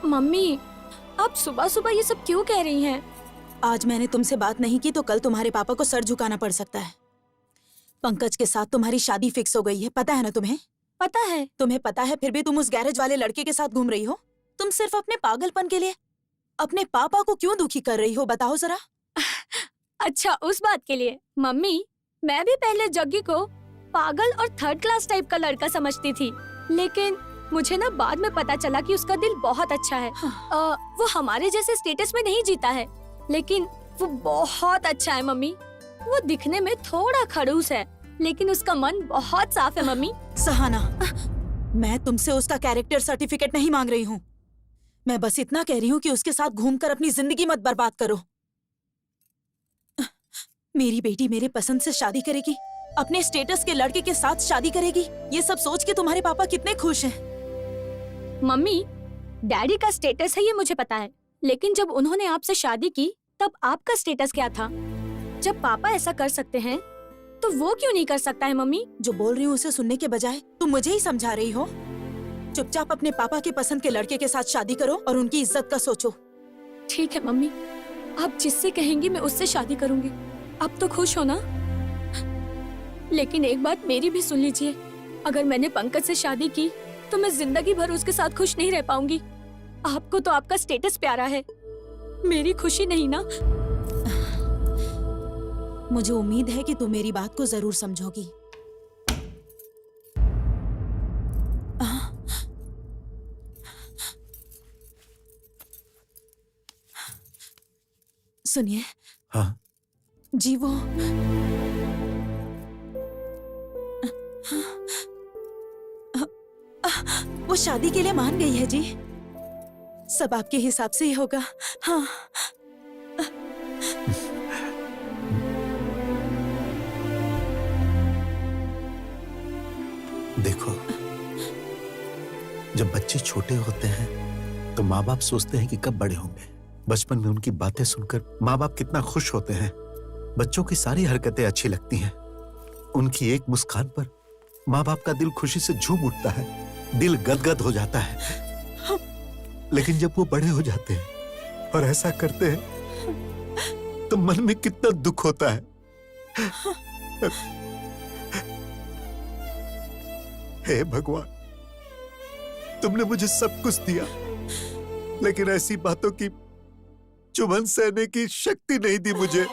[SPEAKER 5] मम्मी, आप सुबह सुबह ये सब क्यों कह रही हैं?
[SPEAKER 8] आज मैंने तुमसे बात नहीं की तो कल तुम्हारे पापा को सर झुकाना पड़ सकता है। पंकज के साथ तुम्हारी शादी फिक्स हो गई है, पता है ना तुम्हें?
[SPEAKER 5] पता है।
[SPEAKER 8] तुम्हें पता है, फिर भी तुम उस गैरेज वाले लड़के के साथ घूम रही हो। तुम सिर्फ अपने पागलपन के लिए अपने पापा को क्यों दुखी कर रही हो, बताओ जरा।
[SPEAKER 5] अच्छा, उस बात के लिए। मम्मी, मैं भी पहले जग्गी को पागल और थर्ड क्लास टाइप का लड़का समझती थी, लेकिन मुझे ना बाद में पता चला कि उसका दिल बहुत अच्छा है। वो हमारे जैसे स्टेटस में नहीं जीता है, लेकिन वो बहुत अच्छा है मम्मी। वो दिखने में थोड़ा खड़ूस है, लेकिन उसका मन बहुत साफ है मम्मी।
[SPEAKER 8] सहाना, मैं तुमसे उसका कैरेक्टर सर्टिफिकेट नहीं मांग रही हूँ। मैं बस इतना कह रही हूँ कि उसके साथ घूमकर अपनी जिंदगी मत बर्बाद करो। मेरी बेटी मेरे पसंद से शादी करेगी, अपने स्टेटस के लड़के के साथ शादी करेगी, ये सब सोच के तुम्हारे पापा कितने खुश हैं।
[SPEAKER 5] मम्मी, डैडी का स्टेटस है ये मुझे पता है, लेकिन जब उन्होंने आपसे शादी की तब आपका स्टेटस क्या था? जब पापा ऐसा कर सकते हैं तो वो क्यों नहीं कर सकता है मम्मी?
[SPEAKER 8] जो बोल रही हूँ उसे सुनने के बजाय तुम मुझे ही समझा रही हो। चुपचाप अपने पापा के पसंद के लड़के के साथ शादी करो और उनकी इज्जत का सोचो।
[SPEAKER 5] ठीक है मम्मी, आप जिससे कहेंगी मैं उससे शादी करूंगी। आप तो खुश हो ना? लेकिन एक बात मेरी भी सुन लीजिए, अगर मैंने पंकज से शादी की तो मैं जिंदगी भर उसके साथ खुश नहीं रह पाऊंगी। आपको तो आपका स्टेटस प्यारा है, मेरी खुशी नहीं ना।
[SPEAKER 8] मुझे उम्मीद है कि तुम मेरी बात को जरूर समझोगी। सुनिए।
[SPEAKER 1] हाँ?
[SPEAKER 8] जी वो शादी के लिए मान गई है जी। सब आपके हिसाब से ही होगा। हाँ।
[SPEAKER 1] देखो, जब बच्चे छोटे होते हैं तो माँ बाप सोचते हैं कि कब बड़े होंगे। बचपन में उनकी बातें सुनकर माँ बाप कितना खुश होते हैं। बच्चों की सारी हरकतें अच्छी लगती हैं। उनकी एक मुस्कान पर माँ बाप का दिल खुशी से झूम उठता है, दिल गदगद हो जाता है। लेकिन जब वो बड़े हो जाते हैं और ऐसा करते हैं तो मन में कितना दुख होता है। हे भगवान, तुमने मुझे सब कुछ दिया, लेकिन ऐसी बातों की चुभन सहने की शक्ति नहीं दी मुझे।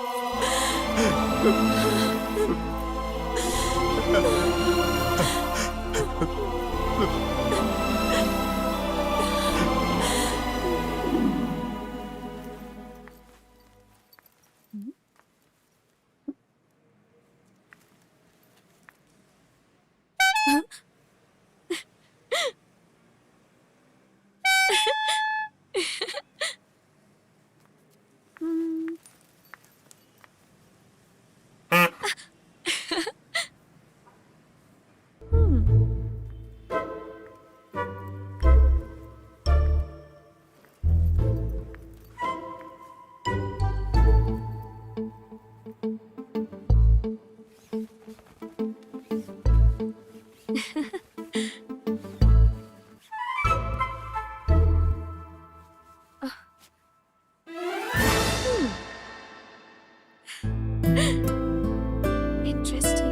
[SPEAKER 5] इंटरेस्टिंग।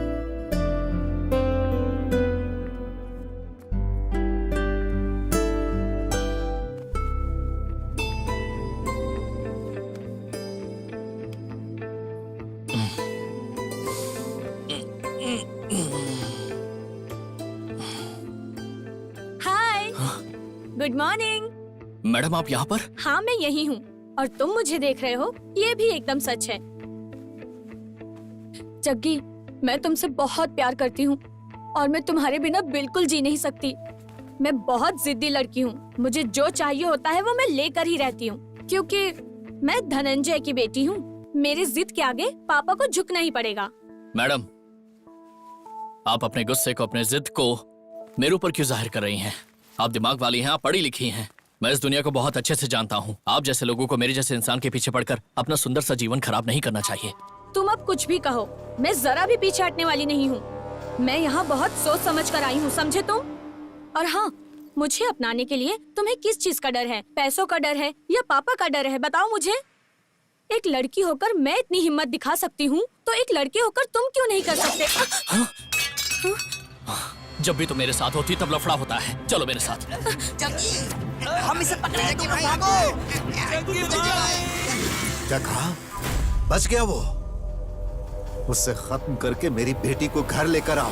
[SPEAKER 5] हाय, गुड मॉर्निंग।
[SPEAKER 7] मैडम आप यहाँ पर?
[SPEAKER 5] हाँ मैं यही हूँ और तुम मुझे देख रहे हो, ये भी एकदम सच है। जग्गी, मैं तुमसे बहुत प्यार करती हूँ और मैं तुम्हारे बिना बिल्कुल जी नहीं सकती। मैं बहुत जिद्दी लड़की हूँ, मुझे जो चाहिए होता है वो मैं लेकर ही रहती हूँ, क्योंकि मैं धनंजय की बेटी हूँ। मेरी जिद के आगे पापा को झुकना ही पड़ेगा।
[SPEAKER 7] मैडम, आप अपने गुस्से को, अपने जिद को मेरे ऊपर क्यों जाहिर कर रही हैं? आप दिमाग वाली हैं, आप पढ़ी लिखी हैं। मैं इस दुनिया को बहुत अच्छे से जानता हूँ। आप जैसे लोगों को मेरे जैसे इंसान के पीछे पड़कर अपना सुंदर सा जीवन खराब नहीं करना चाहिए।
[SPEAKER 5] तुम अब कुछ भी कहो, मैं जरा भी पीछे हटने वाली नहीं हूँ। मैं यहाँ बहुत सोच समझ कर आई हूँ, समझे तुम? और हाँ, मुझे अपनाने के लिए तुम्हें किस चीज का डर है? पैसों का डर है या पापा का डर है? बताओ मुझे। एक लड़की होकर मैं इतनी हिम्मत दिखा सकती हूँ, तो एक लड़के होकर तुम क्यों नहीं कर सकते?
[SPEAKER 7] जब भी तुम मेरे साथ होती तब लफड़ा होता है। चलो मेरे साथ।
[SPEAKER 11] हम इसे पकड़े, तुम लोग भागो।
[SPEAKER 1] क्या कहा? बच गया वो? उससे खत्म करके मेरी बेटी को घर लेकर आओ।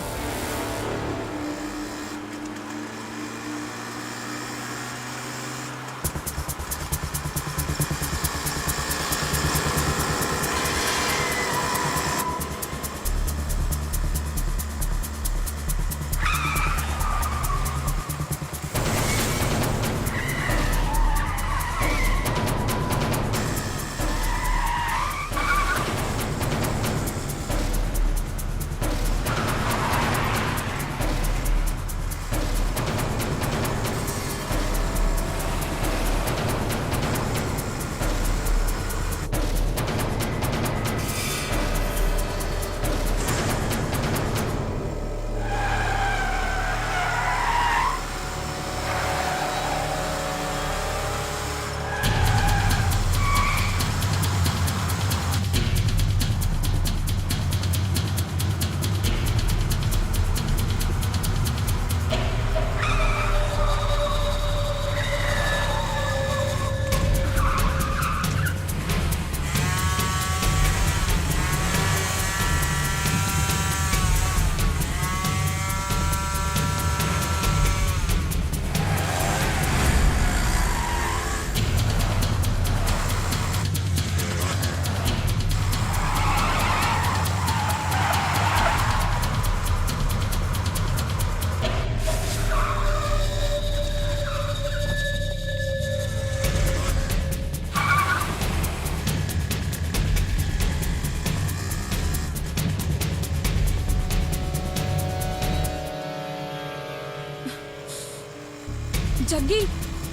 [SPEAKER 5] जग्गी,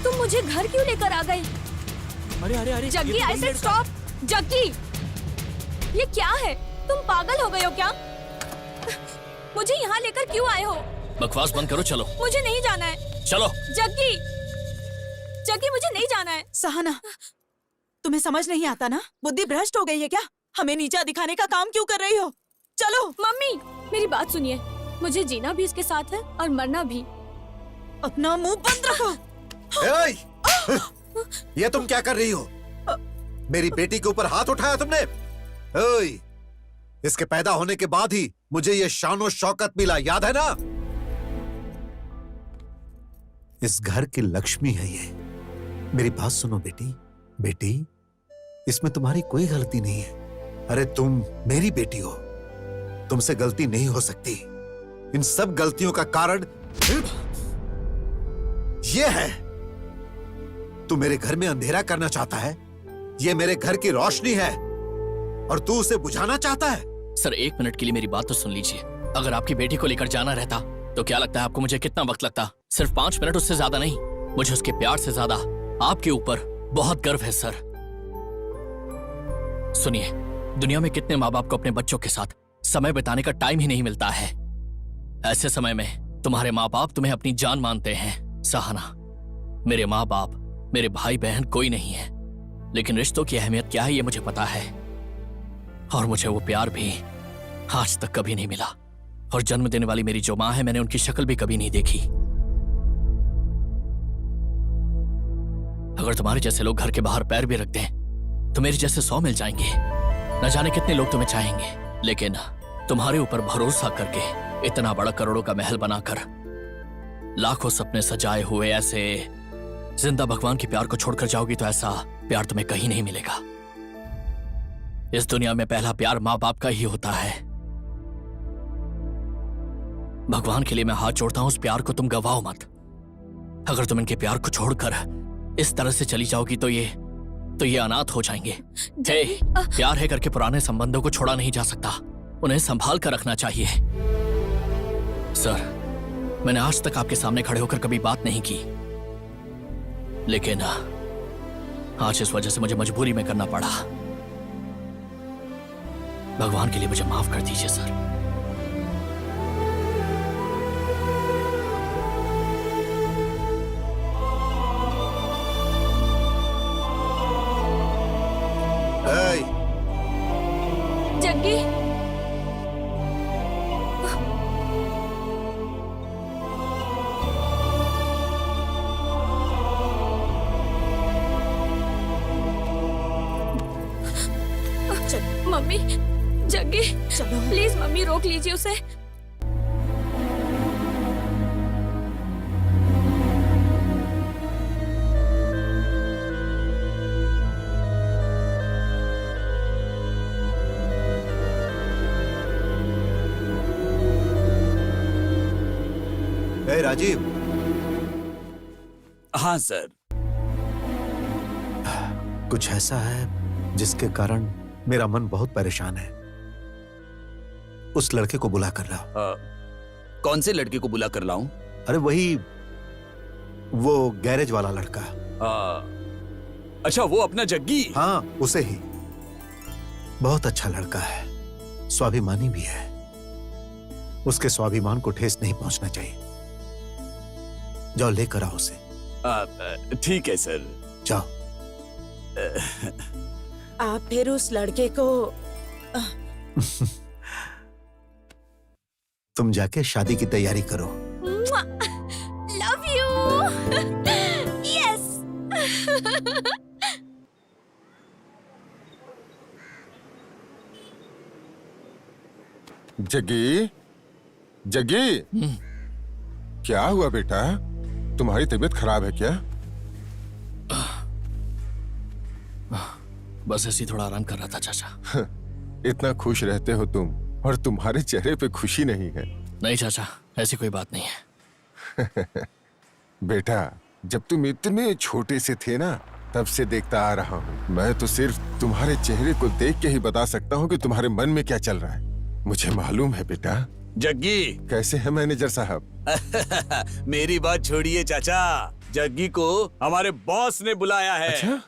[SPEAKER 5] तुम मुझे घर क्यों लेकर आ गए?
[SPEAKER 3] अरे अरे अरे,
[SPEAKER 5] Jaggi, I said stop. Jaggi, ये क्या है? तुम पागल हो गए हो क्या? मुझे यहाँ लेकर क्यों आए हो?
[SPEAKER 7] बकवास बंद करो, चलो।
[SPEAKER 5] मुझे नहीं जाना है।
[SPEAKER 7] चलो।
[SPEAKER 5] जग्गी, जग्गी मुझे नहीं जाना है।
[SPEAKER 8] सहाना, तुम्हें समझ नहीं आता ना? बुद्धि भ्रष्ट हो गई है क्या? हमें नीचा दिखाने का काम क्यों कर रही हो? चलो।
[SPEAKER 5] मम्मी, मेरी बात सुनिए। मुझे जीना भी इसके साथ है और मरना भी।
[SPEAKER 8] अपना मुंह बंद रखो।
[SPEAKER 1] ये तुम क्या कर रही हो? मेरी बेटी के ऊपर हाथ उठाया तुमने? ओए, इसके पैदा होने के बाद ही मुझे ये शान शौकत मिला, याद है ना? इस घर की लक्ष्मी है ये। मेरी बात सुनो बेटी। बेटी, इसमें तुम्हारी कोई गलती नहीं है। अरे तुम मेरी बेटी हो, तुमसे गलती नहीं हो सकती। इन सब गलतियों का कारण ये है। तू मेरे घर में अंधेरा करना चाहता है। ये मेरे घर की रोशनी है और तू उसे बुझाना चाहता है।
[SPEAKER 7] सर, 1 मिनट के लिए मेरी बात तो सुन लीजिए। अगर आपकी बेटी को लेकर जाना रहता तो क्या लगता है आपको मुझे कितना वक्त लगता? सिर्फ 5 मिनट, उससे ज्यादा नहीं। मुझे उसके प्यार से ज्यादा आपके ऊपर बहुत गर्व है सर। सुनिए, दुनिया में कितने माँ बाप को अपने बच्चों के साथ समय बिताने का टाइम ही नहीं मिलता है। ऐसे समय में तुम्हारे माँ बाप तुम्हें अपनी जान मानते हैं। सहाना, मेरे माँ बाप, मेरे भाई बहन कोई नहीं है, लेकिन रिश्तों की अहमियत क्या है ये मुझे पता है। और मुझे वो प्यार भी आज तक कभी नहीं मिला। और जन्म देने वाली मेरी जो माँ है, मैंने उनकी शक्ल भी कभी नहीं देखी। अगर तुम्हारे जैसे लोग घर के बाहर पैर भी रख दें तो मेरे जैसे 100 मिल जाएंगे। न जाने कितने लोग तुम्हें चाहेंगे, लेकिन तुम्हारे ऊपर भरोसा करके इतना बड़ा करोड़ों का महल बनाकर लाखों सपने सजाए हुए ऐसे जिंदा भगवान के प्यार को छोड़कर जाओगी तो ऐसा प्यार तुम्हें कहीं नहीं मिलेगा। इस दुनिया में पहला प्यार माँ बाप का ही होता है। भगवान के लिए मैं हाथ जोड़ता हूं, उस प्यार को तुम गवाओ मत। अगर तुम इनके प्यार को छोड़कर इस तरह से चली जाओगी तो ये अनाथ हो जाएंगे। हे, प्यार है करके पुराने संबंधों को छोड़ा नहीं जा सकता, उन्हें संभाल कर रखना चाहिए। सर, मैंने आज तक आपके सामने खड़े होकर कभी बात नहीं की, लेकिन आज इस वजह से मुझे मजबूरी में करना पड़ा। भगवान के लिए मुझे माफ कर दीजिए सर।
[SPEAKER 5] जग्गी, मम्मी, जग्गी,
[SPEAKER 8] चलो
[SPEAKER 5] प्लीज मम्मी रोक लीजिए उसे।
[SPEAKER 1] ए राजीव।
[SPEAKER 2] हाँ सर।
[SPEAKER 1] कुछ ऐसा है जिसके कारण मेरा मन बहुत परेशान है। उस लड़के को बुला कर लाओ।
[SPEAKER 2] कौन से लड़के को बुला कर लाऊं?
[SPEAKER 1] अरे वही, वो गैरेज वाला लड़का।
[SPEAKER 2] अच्छा, वो अपना जग्गी?
[SPEAKER 1] हाँ, उसे ही। बहुत अच्छा लड़का है, स्वाभिमानी भी है। उसके स्वाभिमान को ठेस नहीं पहुंचना चाहिए। जाओ लेकर आओ उसे।
[SPEAKER 2] ठीक है सर।
[SPEAKER 1] जाओ।
[SPEAKER 8] आप फिर उस लड़के को
[SPEAKER 1] तुम जाके शादी की तैयारी करो।
[SPEAKER 5] Love you. Yes.
[SPEAKER 6] Jaggi, Jaggi, क्या हुआ बेटा? तुम्हारी तबीयत खराब है क्या?
[SPEAKER 7] बस ऐसे ही थोड़ा आराम कर रहा था चाचा।
[SPEAKER 6] इतना खुश रहते हो तुम और तुम्हारे चेहरे पे खुशी नहीं है।
[SPEAKER 7] नहीं चाचा, ऐसी कोई बात नहीं है।
[SPEAKER 6] बेटा, जब तुम इतने छोटे से थे ना, तब से देखता आ रहा हूँ। मैं तो सिर्फ तुम्हारे चेहरे को देख के ही बता सकता हूँ कि तुम्हारे मन में क्या चल रहा है। मुझे मालूम है बेटा।
[SPEAKER 2] जग्गी,
[SPEAKER 6] कैसे है मैनेजर साहब?
[SPEAKER 2] मेरी बात छोड़िए चाचा, जग्गी को हमारे बॉस ने बुलाया है।
[SPEAKER 6] अच्छा?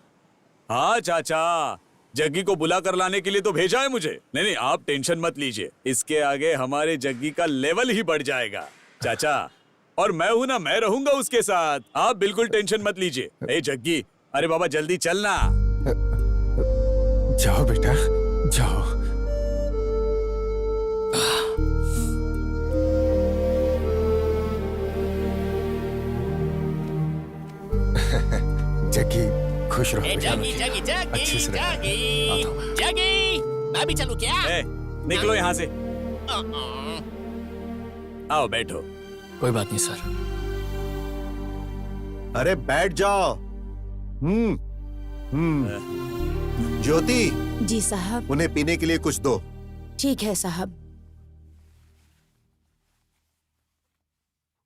[SPEAKER 2] हाँ चाचा, जग्गी को बुला कर लाने के लिए तो भेजा है मुझे। नहीं, आप टेंशन मत लीजिए, इसके आगे हमारे जग्गी का लेवल ही बढ़ जाएगा चाचा। और मैं हूं ना, मैं रहूंगा उसके साथ, आप बिल्कुल टेंशन मत लीजिए। ए जग्गी, अरे बाबा जल्दी चलना।
[SPEAKER 6] जाओ बेटा, जाओ। जग्गी, खुश रहो बेटा। अच्छे से रहो।
[SPEAKER 10] मैं भी चलूं क्या?
[SPEAKER 2] ए, निकलो यहाँ से। आओ बैठो।
[SPEAKER 7] कोई बात नहीं सर।
[SPEAKER 1] अरे बैठ जाओ। ज्योति,
[SPEAKER 8] जी साहब।
[SPEAKER 1] उन्हें पीने के लिए कुछ दो।
[SPEAKER 8] ठीक है साहब।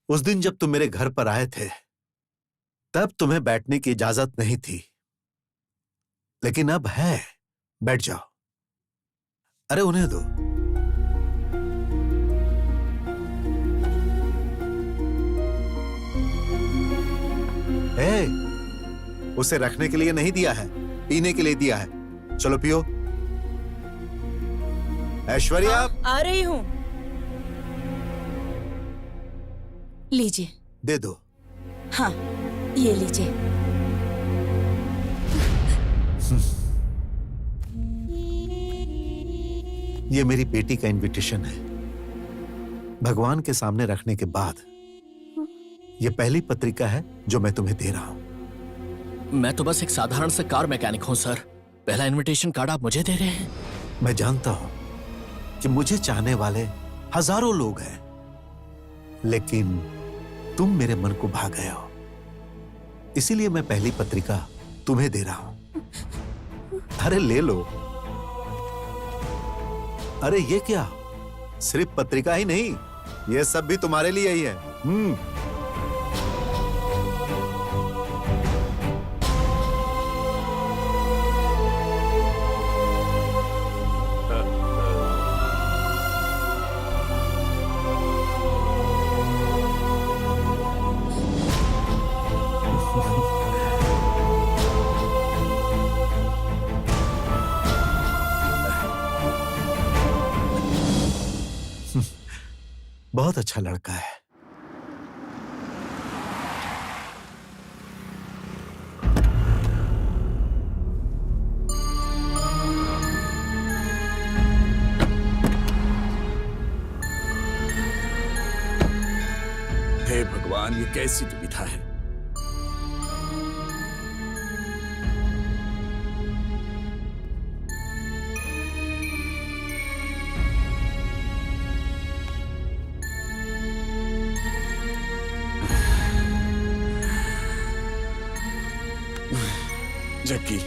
[SPEAKER 1] उस दिन जब तुम मेरे घर पर आए थे, तब तुम्हें बैठने की इजाजत नहीं थी, लेकिन अब है। बैठ जाओ। अरे उन्हें दो। उसे रखने के लिए नहीं दिया है, पीने के लिए दिया है। चलो पियो। ऐश्वर्या,
[SPEAKER 8] आ रही हूँ। लीजिए।
[SPEAKER 1] दे दो।
[SPEAKER 8] हाँ, ये लीजिए।
[SPEAKER 1] ये मेरी बेटी का इनविटेशन है। भगवान के सामने रखने के बाद ये पहली पत्रिका है जो मैं तुम्हें दे रहा हूं।
[SPEAKER 7] मैं तो बस एक साधारण सा कार मैकेनिक हूँ सर। पहला इनविटेशन कार्ड आप मुझे दे रहे हैं?
[SPEAKER 1] मैं जानता हूं कि मुझे चाहने वाले हजारों लोग हैं, लेकिन तुम मेरे मन को भा गए हो, इसीलिए मैं पहली पत्रिका तुम्हें दे रहा हूं। अरे ले लो। अरे ये क्या, सिर्फ पत्रिका ही नहीं, ये सब भी तुम्हारे लिए ही है। बहुत अच्छा लड़का है।
[SPEAKER 2] हे भगवान, ये कैसी दुविधा है। जग्गी,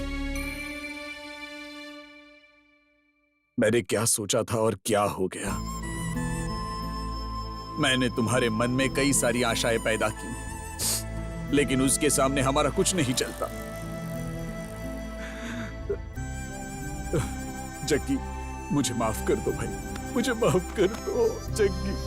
[SPEAKER 2] मैंने क्या सोचा था और क्या हो गया। मैंने तुम्हारे मन में कई सारी आशाएं पैदा की, लेकिन उसके सामने हमारा कुछ नहीं चलता। जग्गी, मुझे माफ कर दो भाई, मुझे माफ कर दो जग्गी।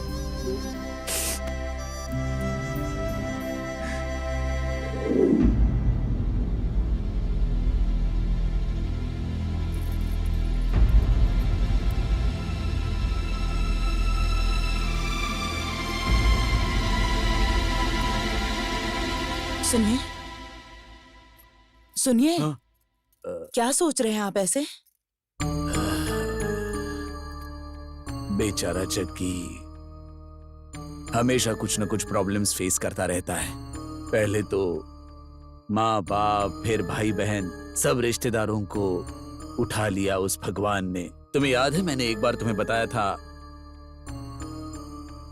[SPEAKER 8] सुनिए, सुनिए।
[SPEAKER 2] हाँ?
[SPEAKER 8] क्या सोच रहे हैं आप ऐसे?
[SPEAKER 2] बेचारा जग्गी हमेशा कुछ न कुछ प्रॉब्लम्स फेस करता रहता है। पहले तो माँ बाप, फिर भाई बहन, सब रिश्तेदारों को उठा लिया उस भगवान ने। तुम्हें याद है मैंने एक बार तुम्हें बताया था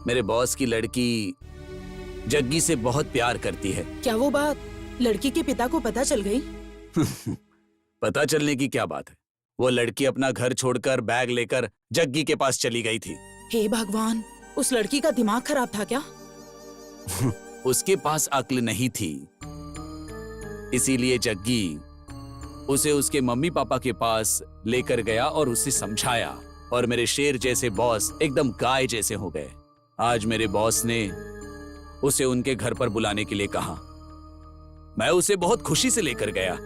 [SPEAKER 2] मेरे बॉस की लड़की जग्गी से बहुत प्यार करती है।
[SPEAKER 8] क्या वो बात लड़की के पिता को पता चल गई?
[SPEAKER 2] पता चलने की क्या बात है, वो लड़की अपना घर छोड़कर बैग लेकर जग्गी के पास चली गई थी।
[SPEAKER 8] हे भगवान, उस लड़की का दिमाग खराब था क्या?
[SPEAKER 2] उसके पास अक्ल नहीं थी, इसीलिए जग्गी उसे उसके मम्मी पापा के पास लेकर गया और उसे समझाया, और मेरे शेर जैसे बॉस एकदम गाय जैसे हो गए। आज मेरे बॉस ने उसे उनके घर पर बुलाने के लिए कहा। मैं उसे बहुत खुशी से लेकर गया,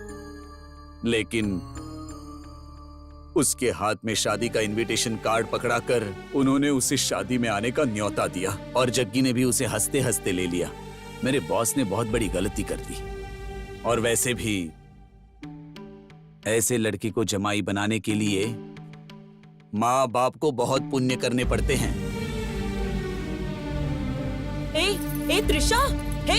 [SPEAKER 2] लेकिन उसके हाथ में शादी का इनविटेशन कार्ड पकड़ाकर उन्होंने उसे शादी में आने का न्योता दिया, और जग्गी ने भी उसे हंसते हंसते ले लिया। मेरे बॉस ने बहुत बड़ी गलती कर दी, और वैसे भी ऐसे लड़की को जमाई बनाने के लिए माँ बाप को बहुत पुण्य करने पड़ते हैं।
[SPEAKER 8] ए त्रिशा, हे!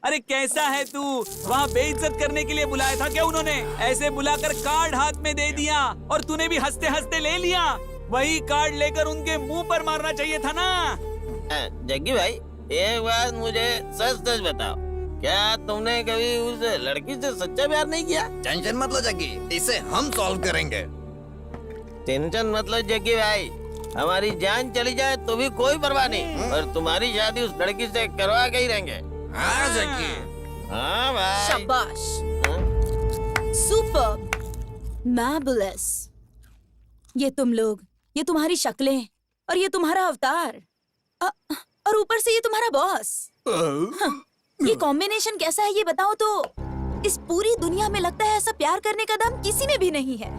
[SPEAKER 2] अरे कैसा है तू? वहाँ बेइज्जत करने के लिए बुलाया था क्या उन्होंने? ऐसे बुलाकर कार्ड हाथ में दे दिया और तूने भी हंसते हंसते ले लिया। वही कार्ड लेकर उनके मुंह पर मारना चाहिए था ना।
[SPEAKER 10] जग्गी भाई, एक बात मुझे सच सच बताओ, क्या तुमने कभी उस लड़की से सच्चा प्यार नहीं किया?
[SPEAKER 11] टेंशन मत लो जग्गी, इसे हम सॉल्व करेंगे।
[SPEAKER 10] टेंशन मत लो जग्गी भाई, हमारी जान चली जाए तो भी कोई परवाह नहीं, और तुम्हारी शादी उस लड़की से करवा के ही रहेंगे।
[SPEAKER 11] हाँ जग्गी।
[SPEAKER 10] हाँ भाई।
[SPEAKER 8] शाबाश, सुपर, मैर्वेलस। ये तुम लोग, ये तुम्हारी शक्लें, और ये तुम्हारा अवतार, और ऊपर से ये तुम्हारा बॉस। ये कॉम्बिनेशन कैसा है ये बताओ तो। इस पूरी दुनिया में लगता है ऐसा प्यार करने का दम किसी में भी नहीं है।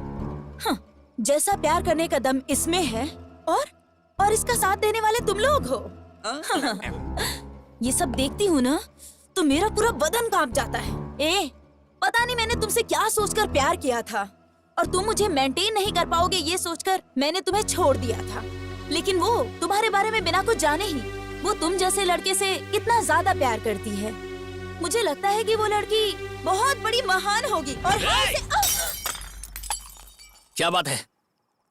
[SPEAKER 8] जैसा प्यार करने का दम इसमें है, और इसका साथ देने वाले तुम लोग हो। ये सब देखती हूँ ना तो मेरा पूरा बदन कांप जाता है। ए, पता नहीं मैंने तुमसे क्या सोचकर प्यार किया था और तुम मुझे मेंटेन नहीं कर पाओगे ये सोचकर मैंने तुम्हें छोड़ दिया था। लेकिन वो तुम्हारे बारे में बिना कुछ जाने ही वो तुम जैसे लड़के से कितना ज्यादा प्यार करती है। मुझे लगता है कि वो लड़की बहुत बड़ी महान होगी और
[SPEAKER 7] क्या बात है?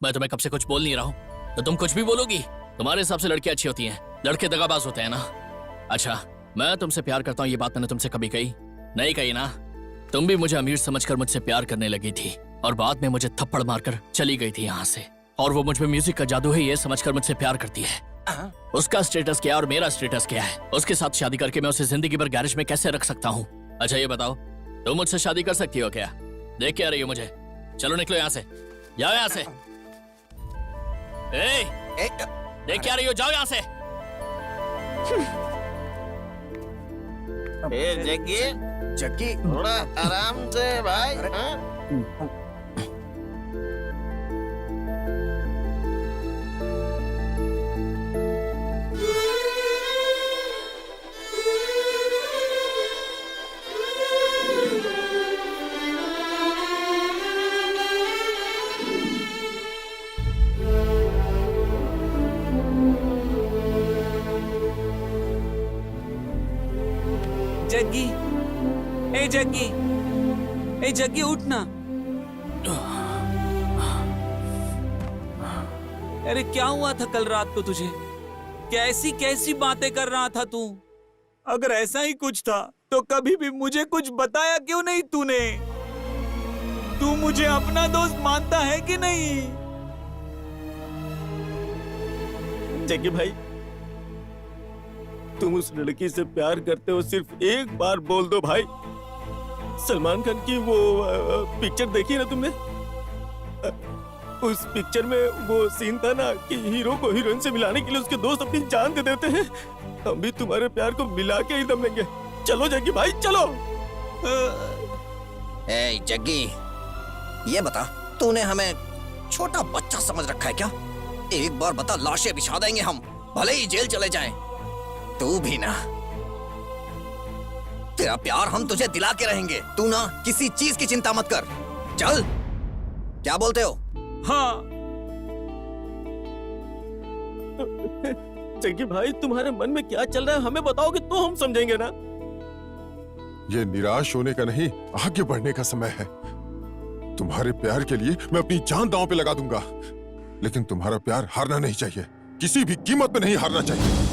[SPEAKER 7] मैं तुम्हें कब से कुछ बोल नहीं रहा हूँ तो तुम कुछ भी बोलोगी? तुम्हारे हिसाब से लड़कियां अच्छी होती हैं, लड़के दगाबाज होते हैं ना? अच्छा, मैं तुमसे प्यार करता हूँ ये बात मैंने तुमसे कभी कही नहीं? कही ना? तुम भी मुझे अमीर समझकर मुझसे प्यार करने लगी थी और बाद में मुझे थप्पड़ मारकर चली गई थी यहाँ से। और वो मुझ में म्यूजिक का जादू है ये समझकर मुझसे प्यार करती है। उसका स्टेटस क्या है और मेरा स्टेटस क्या है? उसके साथ शादी करके मैं उसे जिंदगी भर गैरेज में कैसे रख सकता हूँ? अच्छा ये बताओ, तुम मुझसे शादी कर सकती हो क्या? देख के आ रही हो मुझे? चलो निकलो यहाँ से, जाओ यहाँ से। देख के आ रही हो, जाओ यहाँ से।
[SPEAKER 10] जग्गी,
[SPEAKER 11] जग्गी,
[SPEAKER 10] थोड़ा आराम से भाई। हाँ?
[SPEAKER 12] जग्गी, ए जग्गी, ए जग्गी उठ ना। अरे क्या हुआ था कल रात को तुझे? कैसी कैसी बातें कर रहा था तू? अगर ऐसा ही कुछ था तो कभी भी मुझे कुछ बताया क्यों नहीं तूने? तू मुझे अपना दोस्त मानता है कि नहीं?
[SPEAKER 3] जग्गी भाई, तुम उस लड़की से प्यार करते हो सिर्फ एक बार बोल दो भाई। सलमान खान की वो पिक्चर देखी ना तुमने? उस पिक्चर में वो सीन था ना कि हीरो को हीरोइन से मिलाने के लिए उसके दोस्त अपनी जान दे देते हैं। हम भी तुम्हारे प्यार को मिला के ही दम लेंगे। चलो जग्गी भाई चलो।
[SPEAKER 11] ए जग्गी, ये बता, तूने हमें छोटा बच्चा समझ रखा है क्या? एक बार बता, लाशें बिछा देंगे हम, भले ही जेल चले जाएं। तू भी ना, तेरा प्यार हम तुझे दिला के रहेंगे। तू ना किसी चीज की चिंता मत कर। चल, क्या बोलते हो?
[SPEAKER 12] हाँ।
[SPEAKER 3] जग्गी भाई, तुम्हारे मन में क्या चल रहा है हमें बताओगे तो हम समझेंगे ना।
[SPEAKER 6] ये निराश होने का नहीं, आगे बढ़ने का समय है। तुम्हारे प्यार के लिए मैं अपनी जान दांव पे लगा दूंगा, लेकिन तुम्हारा प्यार हारना नहीं चाहिए, किसी भी कीमत पे नहीं हारना चाहिए।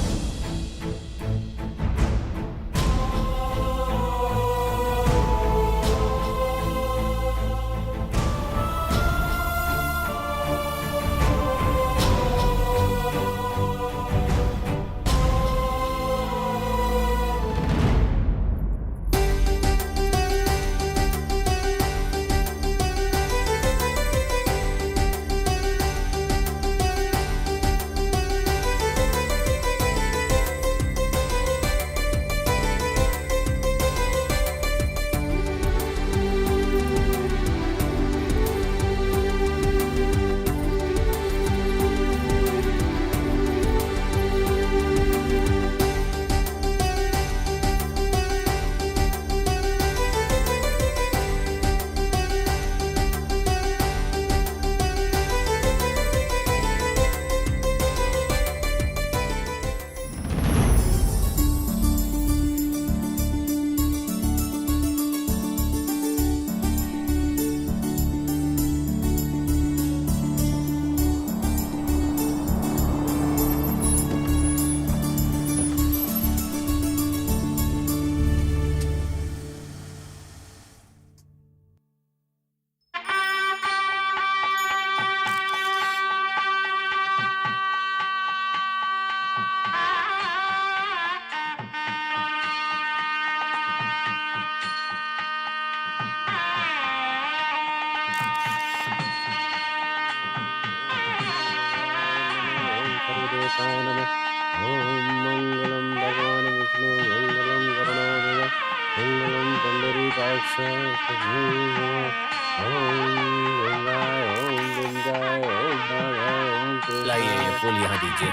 [SPEAKER 4] लाइए ये फूल यहाँ दीजिए।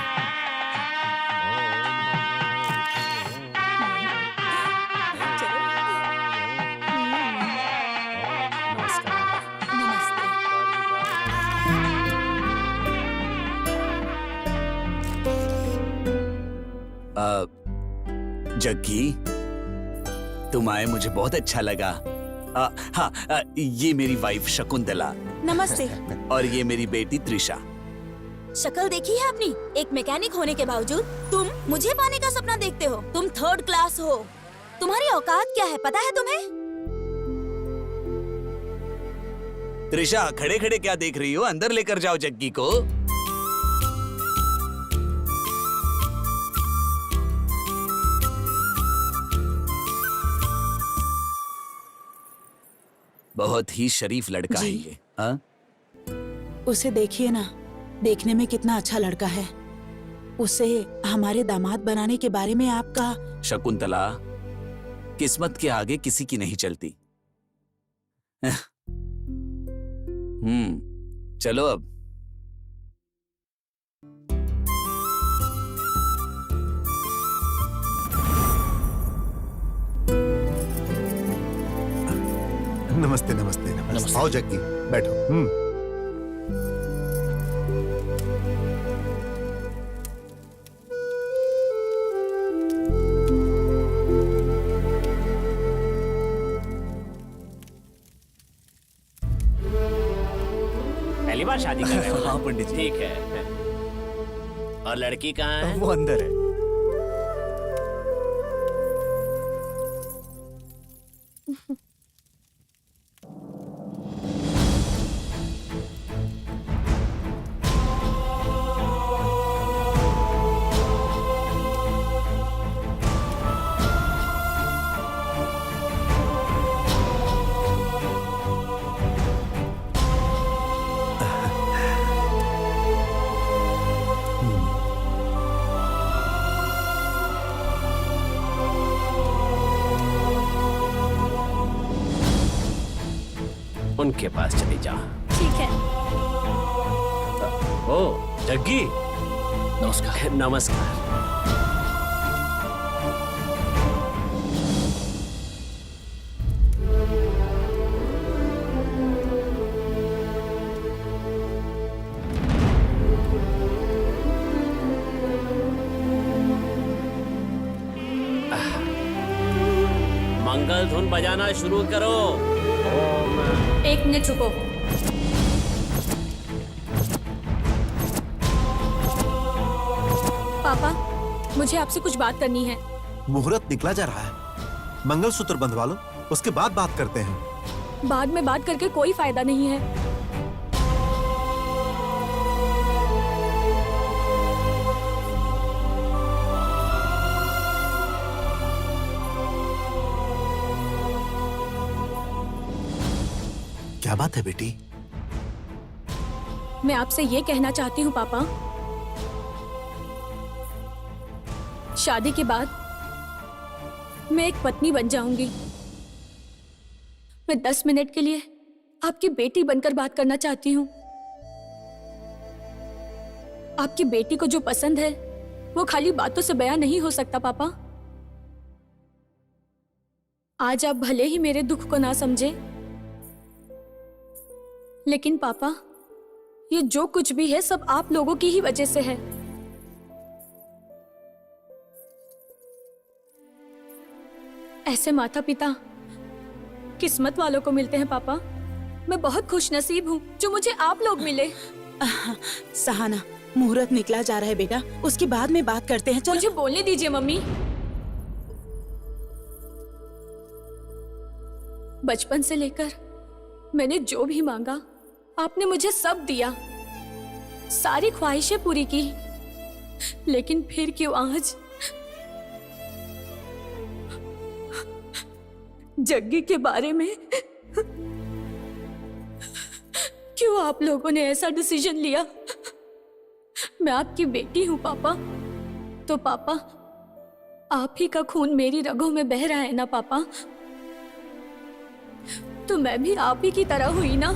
[SPEAKER 2] जग्गी, तुम आए मुझे बहुत अच्छा लगा। हाँ, ये मेरी वाइफ शकुंतला
[SPEAKER 8] नमस्ते।
[SPEAKER 2] और ये मेरी बेटी त्रिशा।
[SPEAKER 8] शक्ल देखी है अपनी? एक मैकेनिक होने के बावजूद तुम मुझे पाने का सपना देखते हो। तुम 3rd क्लास हो। तुम्हारी औकात क्या है पता है तुम्हें?
[SPEAKER 2] त्रिशा, खड़े खड़े क्या देख रही हो? अंदर लेकर जाओ जग्गी को। बहुत ही शरीफ लड़का है ये। हाँ?
[SPEAKER 8] उसे देखिए ना, देखने में कितना अच्छा लड़का है। उसे हमारे दामाद बनाने के बारे में आपका।
[SPEAKER 2] शकुंतला, किस्मत के आगे किसी की नहीं चलती। चलो अब।
[SPEAKER 1] नमस्ते नमस्ते नमस्ते। आओ जग्गी, बैठो।
[SPEAKER 4] पहली बार शादी कर रहे हो?
[SPEAKER 2] हाँ पंडित जी।
[SPEAKER 4] ठीक है। और लड़की कहाँ है?
[SPEAKER 2] वो अंदर है।
[SPEAKER 4] उनके पास चली जा।
[SPEAKER 5] ठीक है।
[SPEAKER 4] ओ जग्गी,
[SPEAKER 7] नमस्कार।
[SPEAKER 4] नमस्कार। मंगल धुन बजाना शुरू करो।
[SPEAKER 5] 1 मिनट रुको। पापा, मुझे आपसे कुछ बात करनी है।
[SPEAKER 1] मुहूर्त निकला जा रहा है, मंगलसूत्र बंधवा लो, उसके बाद बात करते हैं।
[SPEAKER 5] बाद में बात करके कोई फायदा नहीं है।
[SPEAKER 1] क्या बात है बेटी?
[SPEAKER 5] मैं आपसे ये कहना चाहती हूँ पापा, शादी के बाद मैं एक पत्नी बन जाऊंगी। मैं 10 मिनट के लिए आपकी बेटी बनकर बात करना चाहती हूँ। आपकी बेटी को जो पसंद है वो खाली बातों से बयां नहीं हो सकता पापा। आज आप भले ही मेरे दुख को ना समझे, लेकिन पापा ये जो कुछ भी है सब आप लोगों की ही वजह से है। ऐसे माता पिता किस्मत वालों को मिलते हैं पापा। मैं बहुत खुश नसीब हूँ जो मुझे आप लोग मिले।
[SPEAKER 8] सहाना, मुहूर्त निकला जा रहा है बेटा, उसके बाद में बात करते हैं। चलो।
[SPEAKER 5] मुझे बोलने दीजिए मम्मी। बचपन से लेकर मैंने जो भी मांगा आपने मुझे सब दिया, सारी ख्वाहिशें पूरी की, लेकिन फिर क्यों आज जग्गी के बारे में क्यों आप लोगों ने ऐसा डिसीजन लिया? मैं आपकी बेटी हूं पापा, तो पापा आप ही का खून मेरी रगों में बह रहा है ना पापा, तो मैं भी आप ही की तरह हुई ना।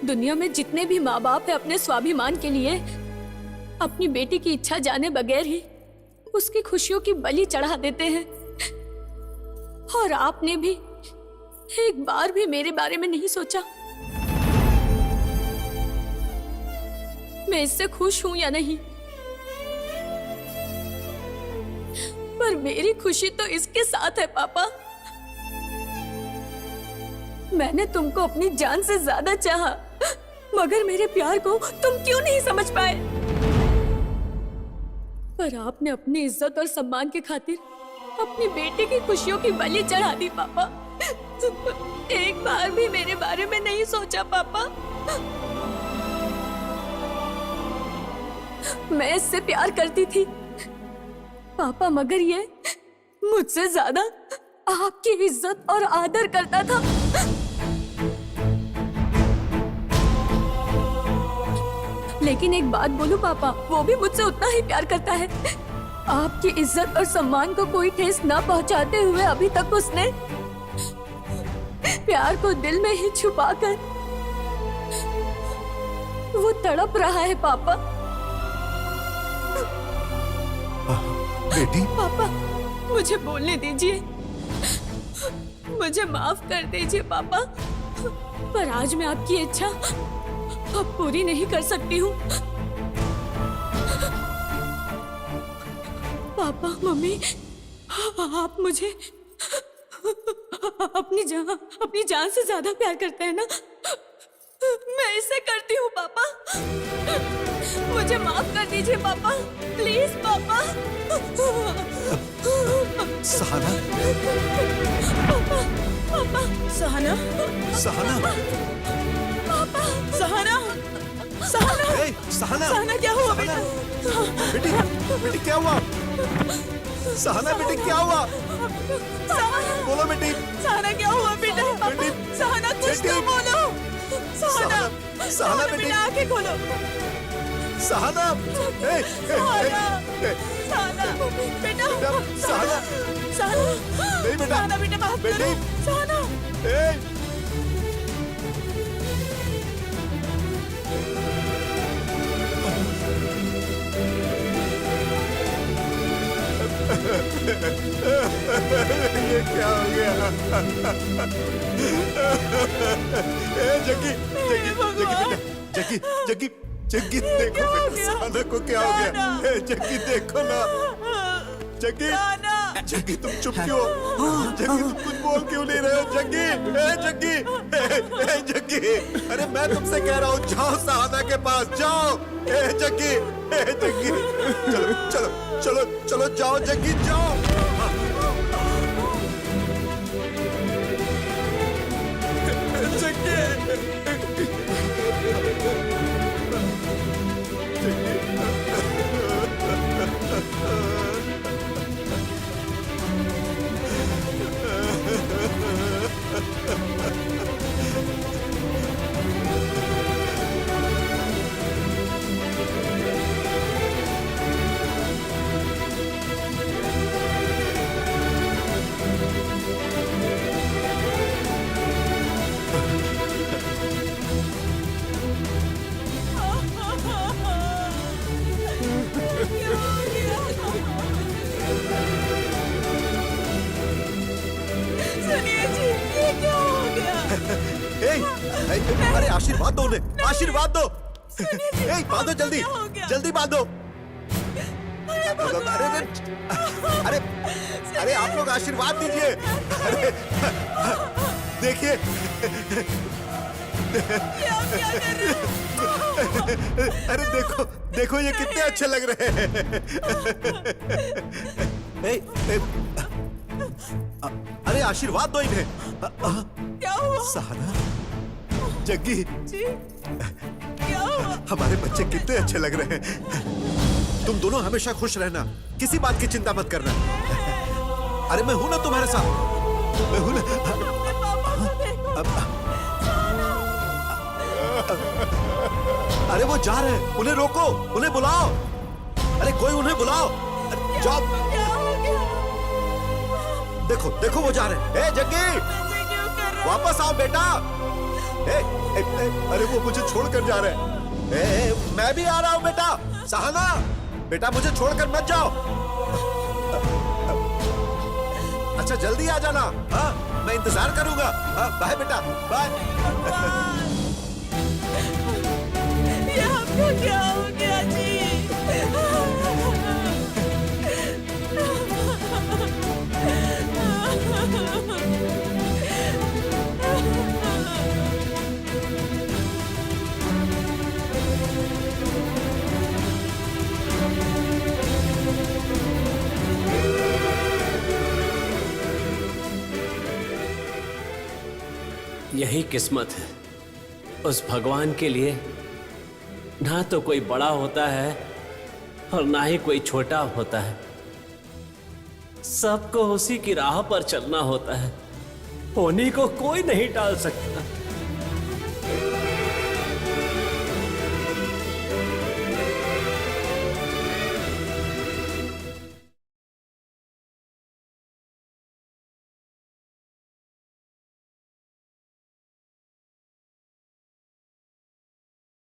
[SPEAKER 5] दुनिया में जितने भी माँ बाप है अपने स्वाभिमान के लिए अपनी बेटी की इच्छा जाने बगैर ही उसकी खुशियों की बलि चढ़ा देते हैं, और आपने भी एक बार भी मेरे बारे में नहीं सोचा मैं इससे खुश हूं या नहीं। पर मेरी खुशी तो इसके साथ है पापा। मैंने तुमको अपनी जान से ज्यादा चाहा, मगर मेरे प्यार को तुम क्यों नहीं समझ पाए? पर आपने अपनी इज्जत और सम्मान के खातिर अपनी बेटे की खुशियों की बलि चढ़ा दी पापा। एक बार भी मेरे बारे में नहीं सोचा पापा। मैं इससे प्यार करती थी पापा, मगर ये मुझसे ज्यादा आपकी इज्जत और आदर करता था। लेकिन एक बात बोलूं पापा, वो भी मुझसे उतना ही प्यार करता है। आपकी इज्जत और सम्मान को कोई ठेस न पहुंचाते हुए अभी तक उसने प्यार को दिल में ही छुपाकर वो तड़प रहा है पापा।
[SPEAKER 1] बेटी,
[SPEAKER 5] पापा मुझे बोलने दीजिए, मुझे माफ कर दीजिए पापा, पर आज मैं आपकी इच्छा अब पूरी नहीं कर सकती हूँ। पापा मम्मी, आप मुझे अपनी जान से ज्यादा प्यार करते हैं ना? मैं इसे करती हूँ पापा, मुझे माफ कर दीजिए पापा, प्लीज पापा।
[SPEAKER 1] सहाना,
[SPEAKER 8] पापा, सहाना,
[SPEAKER 1] सहाना,
[SPEAKER 8] पापा, सहाना, सहाना,
[SPEAKER 1] ए, सहाना,
[SPEAKER 8] सहाना क्या हुआ बेटा?
[SPEAKER 1] बेटी, बेटी क्या हुआ? सहाना बेटी क्या हुआ? बोलो बेटी।
[SPEAKER 8] सहाना क्या हुआ बेटा?
[SPEAKER 1] बेटी,
[SPEAKER 8] सहाना कुछ
[SPEAKER 1] बेटी।
[SPEAKER 8] तो बोलो। सहाना,
[SPEAKER 1] सहाना बेटी,
[SPEAKER 8] बेटा आंखें खोलो।
[SPEAKER 1] सहाना, ए,
[SPEAKER 8] सहाना, सहाना, बेटा,
[SPEAKER 1] सहाना,
[SPEAKER 8] सहाना,
[SPEAKER 1] नहीं बेटा,
[SPEAKER 8] सहाना बेटा माफ करो।
[SPEAKER 1] बेटी,
[SPEAKER 8] सहाना,
[SPEAKER 1] ए, ये क्या हो गया? ए, जग्गी, जग्गी, जग्गी बेटा, जग्गी, जग्गी, जग्गी देखो बेटा, सहाना को क्या हो गया? ए, जग्गी देखो ना, जग्गी, जग्गी तुम चुप क्यों? जग्गी तुम कुछ बोल क्यों नहीं रहे हो? जग्गी, ए जग्गी, ए जग्गी, अरे मैं तुमसे कह रहा हूँ जाओ सहाना के पास जाओ। ए जग्गी, चलो चलो चलो चलो जाओ जग्गी जाओ।
[SPEAKER 8] सुनिए जी, ये क्या हो गया?
[SPEAKER 1] अरे आशीर्वाद दो उन्हें, आशीर्वाद दो। बांधो जल्दी, जल्दी बांधो। अरे अरे अरे आप लोग आशीर्वाद दीजिए। अरे देखिए, अरे देखो देखो ये कितने अच्छे लग रहे हैं। अरे आशीर्वाद दो इन्हें।
[SPEAKER 8] क्या हुआ?
[SPEAKER 1] सहाना, जग्गी,
[SPEAKER 8] क्या हुआ?
[SPEAKER 1] हमारे बच्चे कितने अच्छे लग रहे हैं। तुम दोनों हमेशा खुश रहना, किसी बात की चिंता मत करना। अरे मैं हूं ना तुम्हारे साथ, मैं हूं ना। अरे वो जा रहे हैं, उन्हें रोको, उन्हें बुलाओ। अरे कोई उन्हें बुलाओ, जाओ। देखो देखो वो जा रहे हैं। ए जग्गी, वापस आओ बेटा। अरे वो मुझे छोड़कर जा रहे हैं। मैं भी आ रहा हूँ बेटा। सहाना बेटा, मुझे छोड़कर मत जाओ। अच्छा जल्दी आ जाना। हाँ मैं इंतजार करूंगा। हाँ बाय बेटा, बाय।
[SPEAKER 8] ये हमको क्या हो गया जी?
[SPEAKER 4] यही किस्मत है। उस भगवान के लिए ना तो कोई बड़ा होता है और ना ही कोई छोटा होता है। सबको उसी की राह पर चलना होता है। उन्हीं को कोई नहीं टाल सकता।